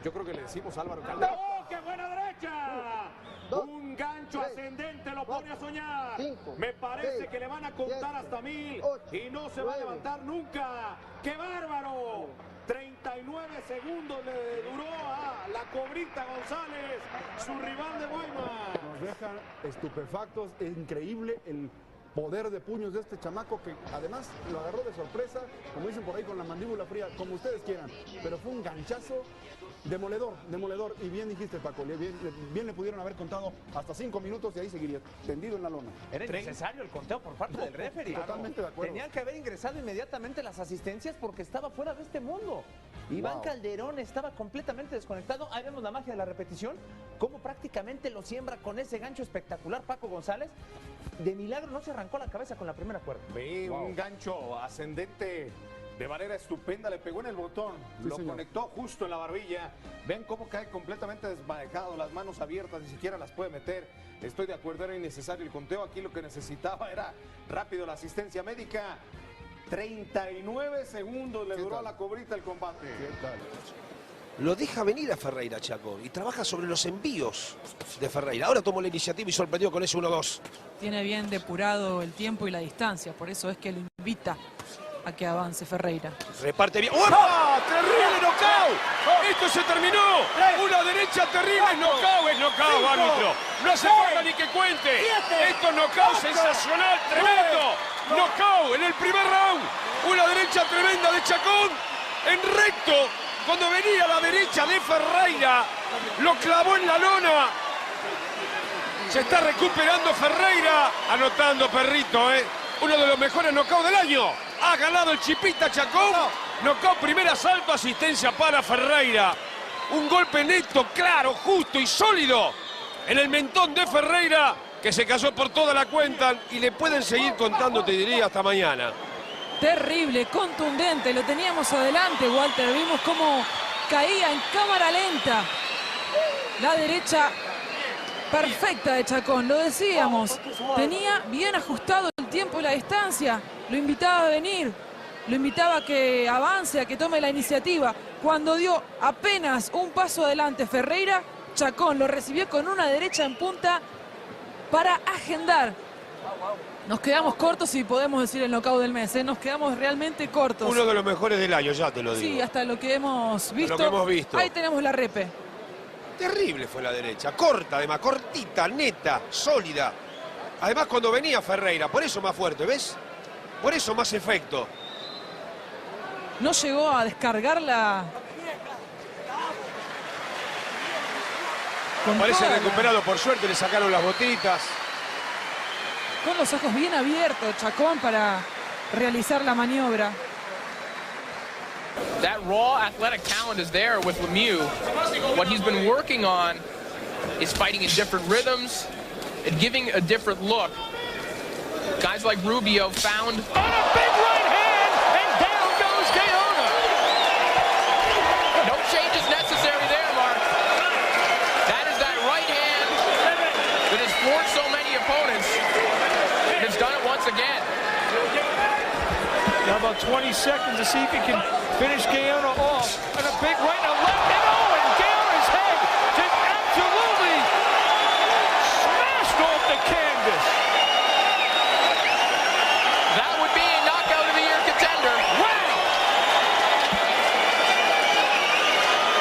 Yo creo que le decimos Álvaro Calderón. ¡Oh, qué buena derecha! Un gancho ascendente lo pone a soñar. Me parece que le van a contar hasta 1000 y no se va a levantar nunca. ¡Qué bárbaro! 39 segundos le duró a la Cobrita González, su rival de Guaymas. Nos dejan estupefactos, es increíble el poder de puños de este chamaco que además lo agarró de sorpresa, como dicen por ahí, con la mandíbula fría, como ustedes quieran, pero fue un ganchazo demoledor, y bien dijiste, Paco, bien le pudieron haber contado hasta 5 minutos y ahí seguiría tendido en la lona. Era innecesario el conteo por parte del referee. Totalmente de acuerdo. Tenían que haber ingresado inmediatamente las asistencias porque estaba fuera de este mundo. Iván Calderón estaba completamente desconectado. Ahí vemos la magia de la repetición, cómo prácticamente lo siembra con ese gancho espectacular Paco González. De milagro no se arrancó la cabeza con la primera cuerda. Ve un gancho ascendente De manera estupenda, le pegó en el botón, Sí, lo señor. conectó justo en la barbilla. Ven cómo cae completamente desmanejado, las manos abiertas, ni siquiera las puede meter. Estoy de acuerdo, era innecesario el conteo. Aquí lo que necesitaba era rápido la asistencia médica. 39 segundos le duró a la cobrita el combate. Lo deja venir a Ferreira, Chaco, y trabaja sobre los envíos de Ferreira. Ahora tomó la iniciativa y sorprendió con ese 1-2. Tiene bien depurado el tiempo y la distancia, por eso es que lo invita a que avance Ferreira. Reparte bien. ¡Oh! ¡Terrible knockout! ¡Esto se terminó! ¡Una derecha terrible! ¡Es knockout! ¡Es knockout, árbitro! ¡No hace falta ni que cuente! ¡Esto es knockout sensacional, tremendo! ¡Knockout en el primer round! ¡Una derecha tremenda de Chacón! ¡En recto! Cuando venía a la derecha de Ferreira, lo clavó en la lona. Se está recuperando Ferreira. Anotando, perrito, ¿eh? Uno de los mejores knockouts del año. Ha ganado el Chipita Chacón. Knockout, primer asalto, asistencia para Ferreira. Un golpe neto, claro, justo y sólido en el mentón de Ferreira, que se cayó por toda la cuenta y le pueden seguir contando, te diría, hasta mañana. Terrible, contundente, lo teníamos adelante, Walter. Vimos cómo caía en cámara lenta. La derecha perfecta de Chacón, lo decíamos. Tenía bien ajustado el tiempo y la distancia. Lo invitaba a venir, lo invitaba a que avance, a que tome la iniciativa. Cuando dio apenas un paso adelante Ferreira, Chacón lo recibió con una derecha en punta para agendar. Nos quedamos cortos, si podemos decir el knockout del mes, ¿eh? Nos quedamos realmente cortos. Uno de los mejores del año, ya te lo digo. Sí, hasta lo que hemos visto. Lo que hemos visto. Ahí tenemos la repe. Terrible fue la derecha, corta además, cortita, neta, sólida. Además cuando venía Ferreira, por eso más fuerte, ¿ves? Por eso más efecto. No llegó a descargarla. Parece recuperado, por suerte le sacaron las botitas. Con los ojos bien abiertos, Chacón, para realizar la maniobra. That raw athletic talent is there with Lemieux. What he's been working on is fighting in different rhythms and giving a different look. Guys like Rubio found... On a big right hand, and down goes Gaona. No changes necessary there, Mark. That is that right hand that has floored so many opponents. And it's done it once again. Now about 20 seconds to see if he can finish Gaona off. And a big right and a left, and oh, and Gaona's head just absolutely smashed off the canvas. That would be a knockout of the year contender. Wow!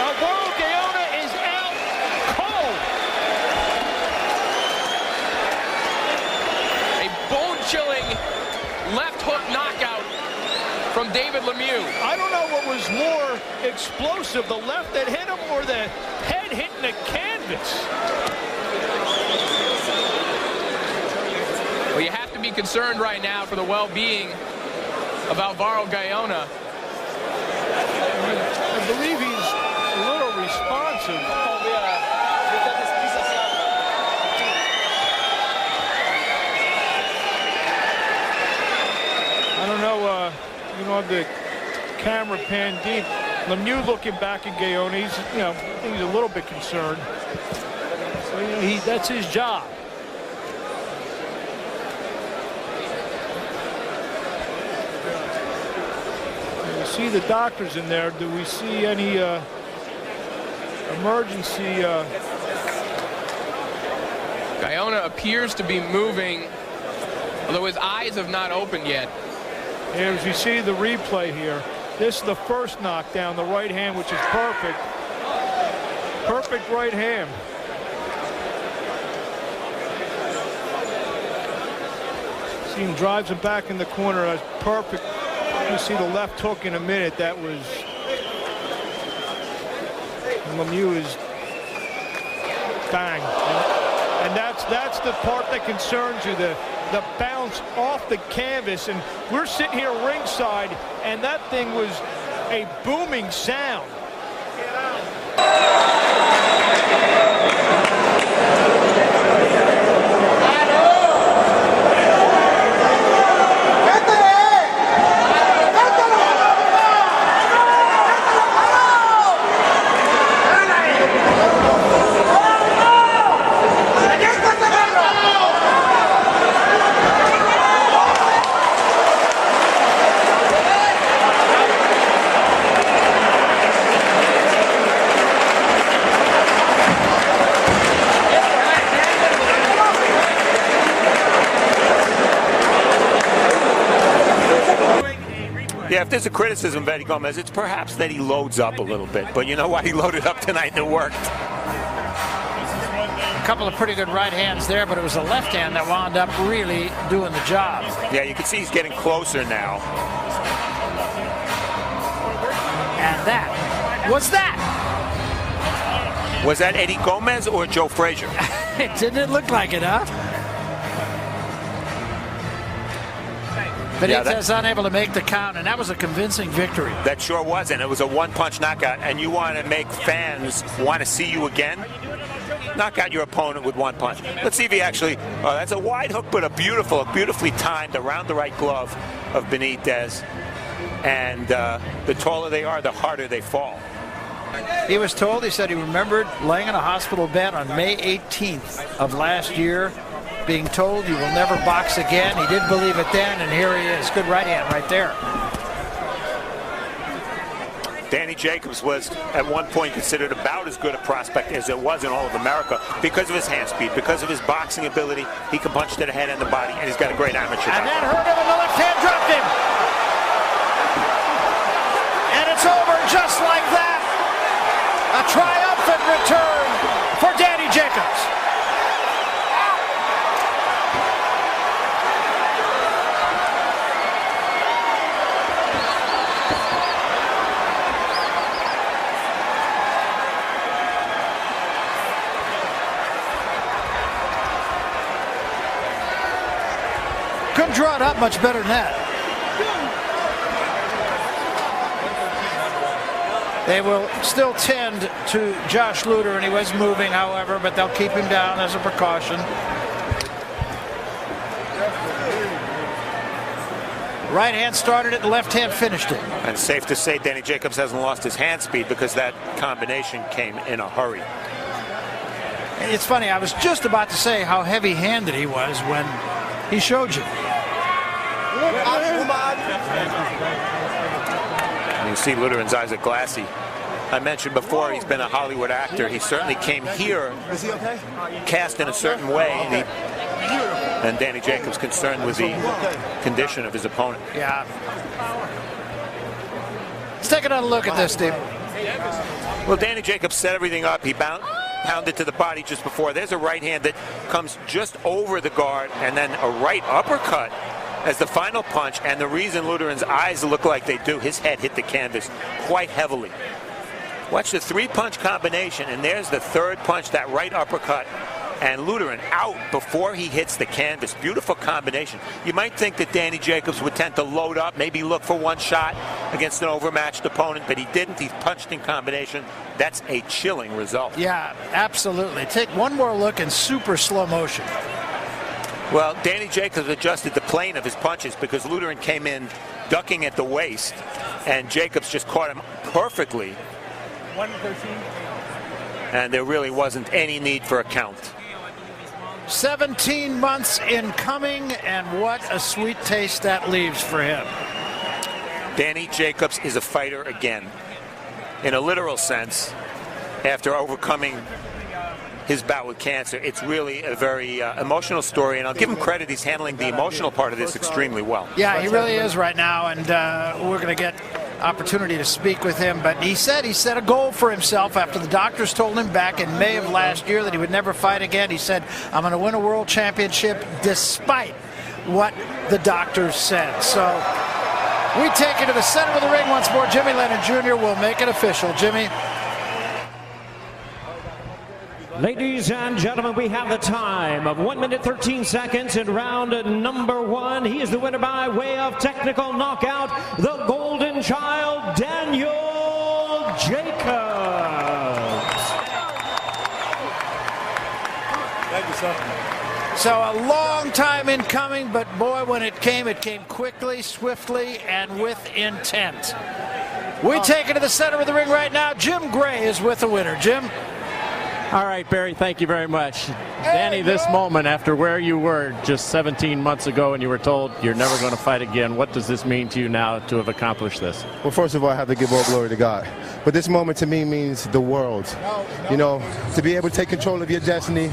Alvaro Gaona is out cold. A bone-chilling left hook knockout from David Lemieux. I don't know what was more explosive, the left that hit him or the head hitting the canvas. Well, you have to be concerned right now for the well-being of Alvaro Gaona. I believe he's a little responsive. I don't know, you know, the camera pan deep. Lemieux looking back at Gaona, he's, you know, I think he's a little bit concerned. So, you know, that's his job. We see the doctors in there. Do we see any emergency? Gaona appears to be moving, although his eyes have not opened yet. And as you see the replay here, this is the first knockdown, the right hand, which is perfect. Perfect right hand. See him drives him back in the corner. That's perfect. You see the left hook in a minute. That was... Lemieux is... Bang. And that's the part that concerns you, the bounce off the canvas. And we're sitting here ringside, and that thing was a booming sound. if there's a criticism of Eddie Gomez, it's perhaps that he loads up a little bit. But you know what? He loaded up tonight and it worked. A couple of pretty good right hands there, but it was the left hand that wound up really doing the job. Yeah, you can see he's getting closer now. And that was that. Was that Eddie Gomez or Joe Frazier? It didn't look like it, huh? Benitez unable to make the count, and that was a convincing victory. That sure was, and it was a one-punch knockout. And you want to make fans want to see you again? Knock out your opponent with one punch. Let's see if he actually. Oh, that's a wide hook, but a beautifully timed around the right glove of Benitez. And the taller they are, the harder they fall. He was told, he said he remembered laying in a hospital bed on May 18th of last year, being told you will never box again. He didn't believe it then, and here he is. Good right hand right there. Danny Jacobs was at one point considered about as good a prospect as there was in all of America because of his hand speed, because of his boxing ability. He can punch to the head and the body, and he's got a great amateur. And that hurt him, and the left hand dropped him. And it's over just like that. A triumphant return for Danny Jacobs. Couldn't draw it up much better than that. They will still tend to Josh Luter, and he was moving, however, but they'll keep him down as a precaution. Right hand started it, left hand finished it. And safe to say Danny Jacobs hasn't lost his hand speed because that combination came in a hurry. It's funny, I was just about to say how heavy-handed he was when he showed you. And you see Luteran's eyes are glassy. I mentioned before he's been a Hollywood actor. He certainly came here cast in a certain way. And Danny Jacobs concerned with the condition of his opponent. Yeah. Let's take another look at this, Steve. Well, Danny Jacobs set everything up. He pounded to the body just before. There's a right hand that comes just over the guard, and then a right uppercut as the final punch. And the reason Luteran's eyes look like they do, his head hit the canvas quite heavily. Watch the three-punch combination, and there's the third punch, that right uppercut. And Luteran out before he hits the canvas. Beautiful combination. You might think that Danny Jacobs would tend to load up, maybe look for one shot against an overmatched opponent, but he didn't. He punched in combination. That's a chilling result. Yeah, absolutely. Take one more look in super slow motion. Well, Danny Jacobs adjusted the plane of his punches because Luteran came in ducking at the waist, and Jacobs just caught him perfectly. 113. And there really wasn't any need for a count. 17 months in coming, and what a sweet taste that leaves for him. Danny Jacobs is a fighter again, in a literal sense, after overcoming his bout with cancer. It's really a very emotional story, and I'll give him credit. He's handling the emotional part of this extremely well. Yeah, he really is right now, and we're going to get opportunity to speak with him, but he said he set a goal for himself after the doctors told him back in May of last year that he would never fight again. He said, I'm going to win a world championship despite what the doctors said. So we take it to the center of the ring once more. Jimmy Lennon Jr. will make it official. Jimmy. Ladies and gentlemen, we have the time of 1 minute 13 seconds in round number one. He is the winner by way of technical knockout, the Golden Child, Daniel Jacobs. Thank you, sir. So a long time in coming, but boy, when it came quickly, swiftly, and with intent. We take it to the center of the ring right now. Jim Gray is with the winner. Jim. All right, Barry, thank you very much. Danny, this moment after where you were just 17 months ago and you were told you're never going to fight again, what does this mean to you now to have accomplished this? Well, first of all, I have to give all glory to God. But this moment to me means the world. You know, to be able to take control of your destiny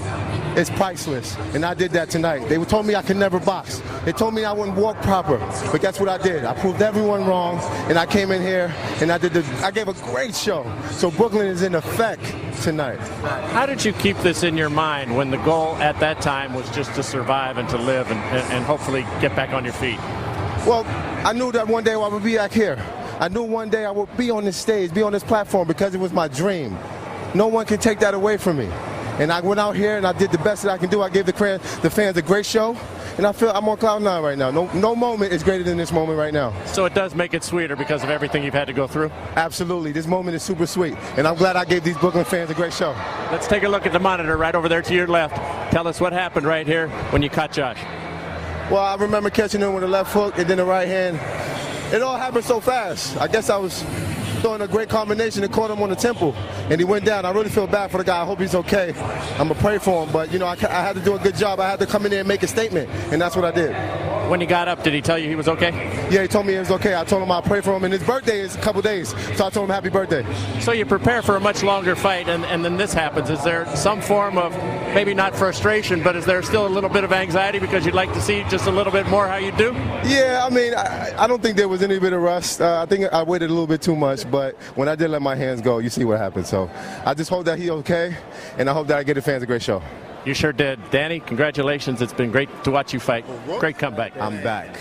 is priceless. And I did that tonight. They told me I could never box. They told me I wouldn't walk proper. But guess what I did? I proved everyone wrong, and I came in here and I gave a great show. So Brooklyn is in effect tonight. How did you keep this in your mind when the goal at that time was just to survive and to live and hopefully get back on your feet? Well, I knew that one day I would be back here. I knew one day I would be on this stage, be on this platform, because it was my dream. No one can take that away from me. And I went out here and I did the best that I can do. I gave the fans a great show, and I feel I'm on cloud nine right now. No moment is greater than this moment right now. So it does make it sweeter because of everything you've had to go through? Absolutely. This moment is super sweet, and I'm glad I gave these Brooklyn fans a great show. Let's take a look at the monitor right over there to your left. Tell us what happened right here when you caught Josh. Well, I remember catching him with a left hook and then the right hand. It all happened so fast. I guess I was throwing a great combination and caught him on the temple, and he went down. I really feel bad for the guy. I hope he's okay. I'm going to pray for him, but, you know, I had to do a good job. I had to come in there and make a statement, and that's what I did. When he got up, did he tell you he was okay? Yeah, he told me he was okay. I told him I'll pray for him, and his birthday is a couple days, so I told him happy birthday. So you prepare for a much longer fight, and then this happens. Is there some form of, maybe not frustration, but is there still a little bit of anxiety because you'd like to see just a little bit more how you do? Yeah, I mean, I don't think there was any bit of rust. I think I waited a little bit too much, but when I did let my hands go, you see what happened. So I just hope that he's okay, and I hope that I get the fans a great show. You sure did. Danny, congratulations. It's been great to watch you fight. Great comeback. I'm back.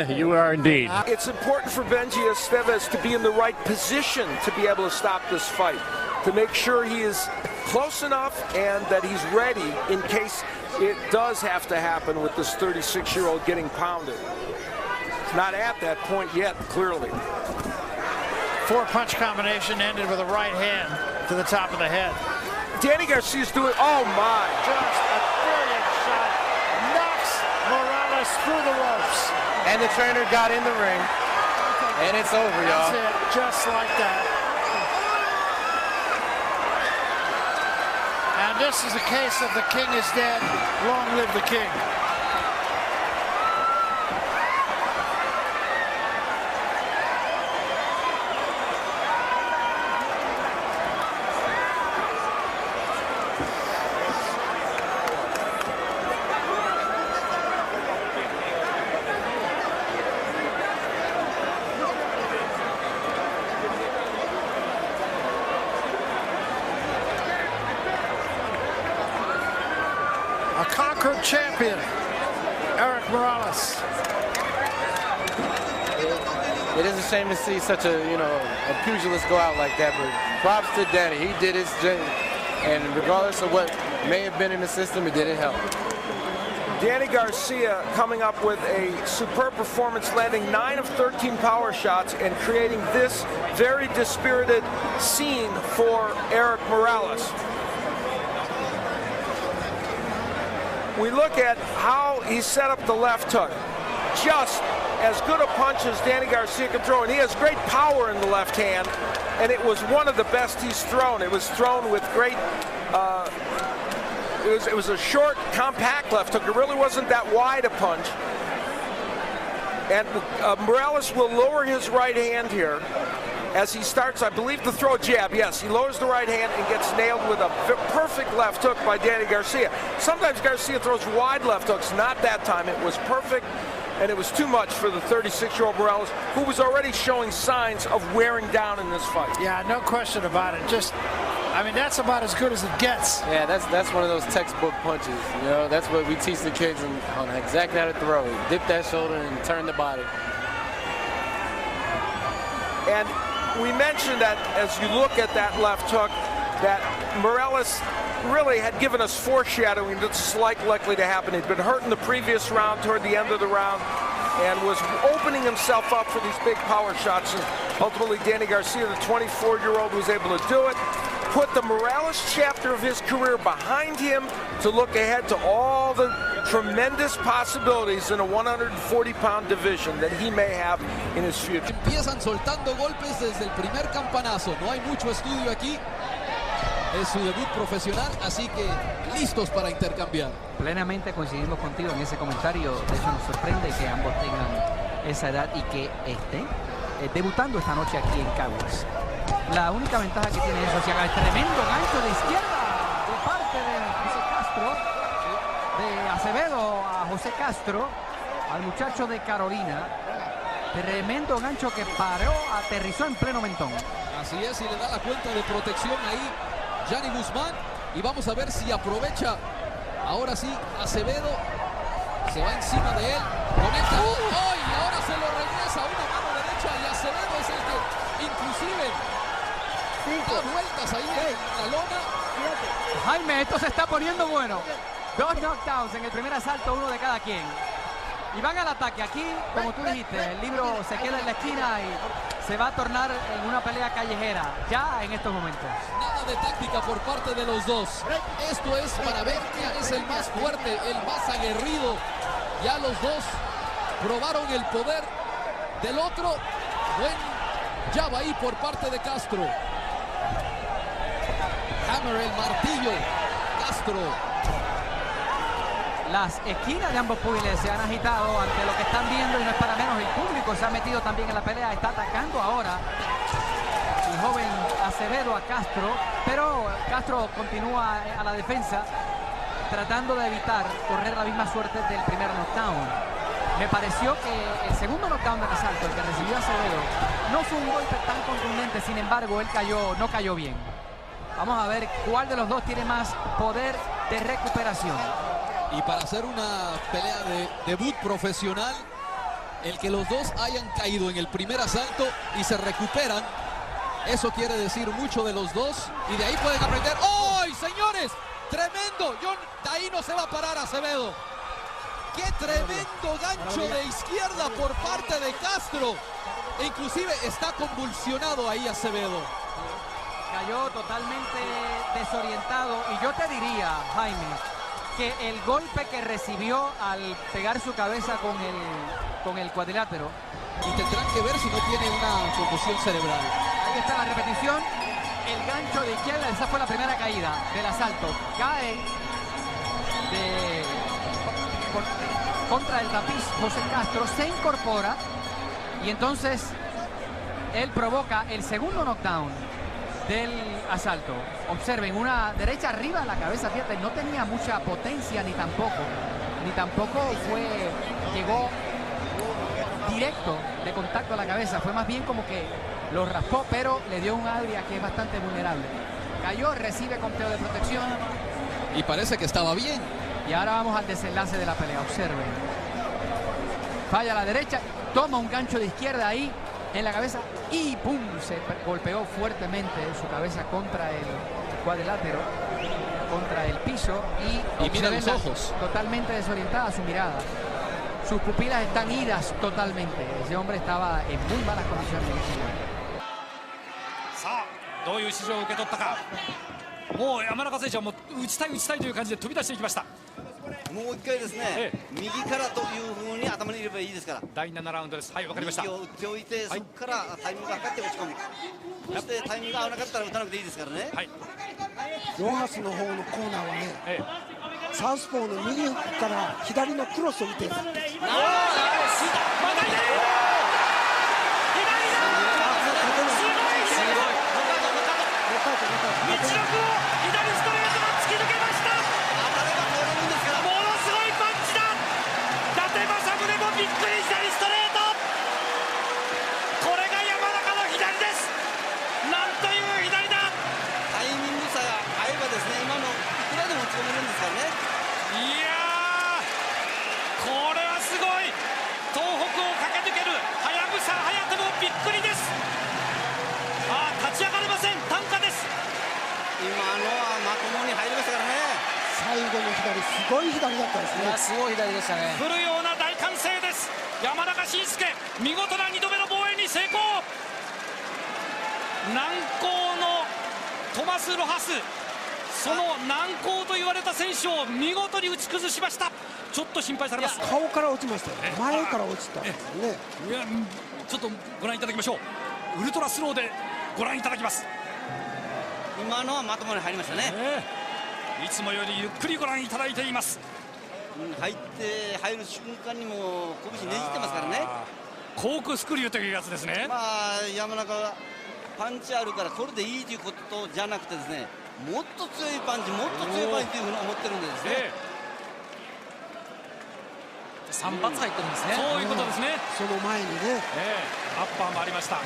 You are indeed. It's important for Benji Estevez to be in the right position to be able to stop this fight, to make sure he is close enough and that he's ready in case it does have to happen with this 36-year-old getting pounded. It's not at that point yet, clearly. Four-punch combination ended with a right hand to the top of the head. Danny Garcia's doing, oh my. Just a brilliant shot. Knocks Morales through the ropes. And the trainer got in the ring. And it's over, y'all. That's it, just like that. And this is a case of the king is dead. Long live the king. A conquered champion, Eric Morales. It is a shame to see such a pugilist go out like that, but props to Danny. He did his thing, and regardless of what may have been in the system, it didn't help. Danny Garcia coming up with a superb performance, landing 9 of 13 power shots and creating this very dispirited scene for Eric Morales. We look at how he set up the left hook. Just as good a punch as Danny Garcia can throw, and he has great power in the left hand, and it was one of the best he's thrown. It was thrown with great, it was a short, compact left hook. It really wasn't that wide a punch. And Morales will lower his right hand here as he starts, I believe, to throw a jab. Yes, he lowers the right hand and gets nailed with a perfect left hook by Danny Garcia. Sometimes Garcia throws wide left hooks. Not that time. It was perfect, and it was too much for the 36-year-old Morales, who was already showing signs of wearing down in this fight. Yeah, no question about it. Just, I mean, that's about as good as it gets. Yeah, that's one of those textbook punches. You know, that's what we teach the kids on exactly how to throw. Dip that shoulder and turn the body. And we mentioned that as you look at that left hook, that Morales really had given us foreshadowing that's likely to happen. He'd been hurt in the previous round toward the end of the round and was opening himself up for these big power shots. And ultimately, Danny Garcia, the 24-year-old, was able to do it. Put the Morales chapter of his career behind him to look ahead to all the tremendous possibilities in a 140-pound division that he may have in his future. Empiezan soltando golpes desde el primer campanazo. No hay mucho estudio aquí. Es su debut profesional, así que listos para intercambiar. Plenamente coincidimos contigo en ese comentario. De hecho, nos sorprende que ambos tengan esa edad y que estén debutando esta noche aquí en Caguas. La única ventaja que tiene eso es el tremendo gancho de izquierda de parte de José Castro, de Acevedo a José Castro, al muchacho de Carolina. Tremendo gancho que paró, aterrizó en pleno mentón. Así es, y le da la cuenta de protección ahí Gianni Guzmán. Y vamos a ver si aprovecha. Ahora sí, Acevedo se va encima de él. Conecta. ¡Oh! Y ahora se lo regresa una mano derecha. Y Acevedo es el que inclusive da vueltas ahí en la lona. Jaime, esto se está poniendo bueno. 2 knockdowns en el primer asalto, uno de cada quien. Y van al ataque. Aquí, como tú dijiste, el libro se queda en la esquina y se va a tornar en una pelea callejera, ya en estos momentos. Nada de táctica por parte de los dos. Esto es para ver quién es el más fuerte, el más aguerrido. Ya los dos probaron el poder del otro. Buen jab ahí por parte de Castro. Hammer, el martillo. Castro. Las esquinas de ambos pugiles se han agitado ante lo que están viendo y no es para menos. El público se ha metido también en la pelea. Está atacando ahora el joven Acevedo a Castro, pero Castro continúa a la defensa tratando de evitar correr la misma suerte del primer knockdown. Me pareció que el segundo knockdown del asalto, el que recibió Acevedo, no fue un golpe tan contundente. Sin embargo, él no cayó bien. Vamos a ver cuál de los dos tiene más poder de recuperación. Y para hacer una pelea de debut profesional, el que los dos hayan caído en el primer asalto y se recuperan, eso quiere decir mucho de los dos y de ahí pueden aprender. ¡Oh, señores! ¡Tremendo! De ahí no se va a parar Acevedo. ¡Qué tremendo gancho de izquierda por parte de Castro! E inclusive está convulsionado ahí Acevedo. Cayó totalmente desorientado y yo te diría, Jaime, que el golpe que recibió al pegar su cabeza con el cuadrilátero. Y tendrán que ver si no tiene una conmoción cerebral. Ahí está la repetición. El gancho de izquierda, esa fue la primera caída del asalto. Cae contra el tapiz José Castro, se incorpora y entonces él provoca el segundo knockdown del asalto. Observen, una derecha arriba en la cabeza, fíjate, no tenía mucha potencia ni tampoco llegó directo de contacto a la cabeza, fue más bien como que lo raspó, pero le dio un área que es bastante vulnerable. Cayó, recibe conteo de protección. Y parece que estaba bien. Y ahora vamos al desenlace de la pelea, observen. Falla a la derecha, toma un gancho de izquierda ahí en la cabeza y ¡pum! Se golpeó fuertemente su cabeza contra el cuadrilátero, contra el piso y mira los ojos. Totalmente desorientada su mirada. Sus pupilas están idas totalmente. Ese hombre estaba en muy malas condiciones en ese momento. どういう指示を受け取ったか。もう山中選手はもう打ちたいという感じで飛び出していきました。もう一回ですね、右からというふうに頭に入れればいいですから。第7ラウンドです。はい、わかりました。右を打っておいて、そこからタイミングが測って打ち込む。そしてタイミングが合わなかったら打たなくていいですからね。はい。ロハスの方のコーナーはね、サウスポーの右から左のクロスを打ってる。すごい左だったですね。すごい左でしたね。来るような大歓声です。山中慎介、見事な2度目の防衛に成功。難攻のトマス・ロハス、その難攻と言われた選手を見事に打ち崩しました。ちょっと心配されます。顔から落ちましたよ。前から落ちたんですね。いや、ちょっとご覧いただきましょう。ウルトラスローでご覧いただきます。今のはまともに入りましたね。いつもよりゆっくりご覧いただいています。入る瞬間にも拳ねじってますからね。コークスクリューというやつですね。まあ山中はパンチあるからこれでいいということじゃなくてですね、もっと強いパンチ、もっと強いパンチというふうに思ってるんでですね。3発入ってるんですね。そういうことですね。その前にね、アッパーもありました。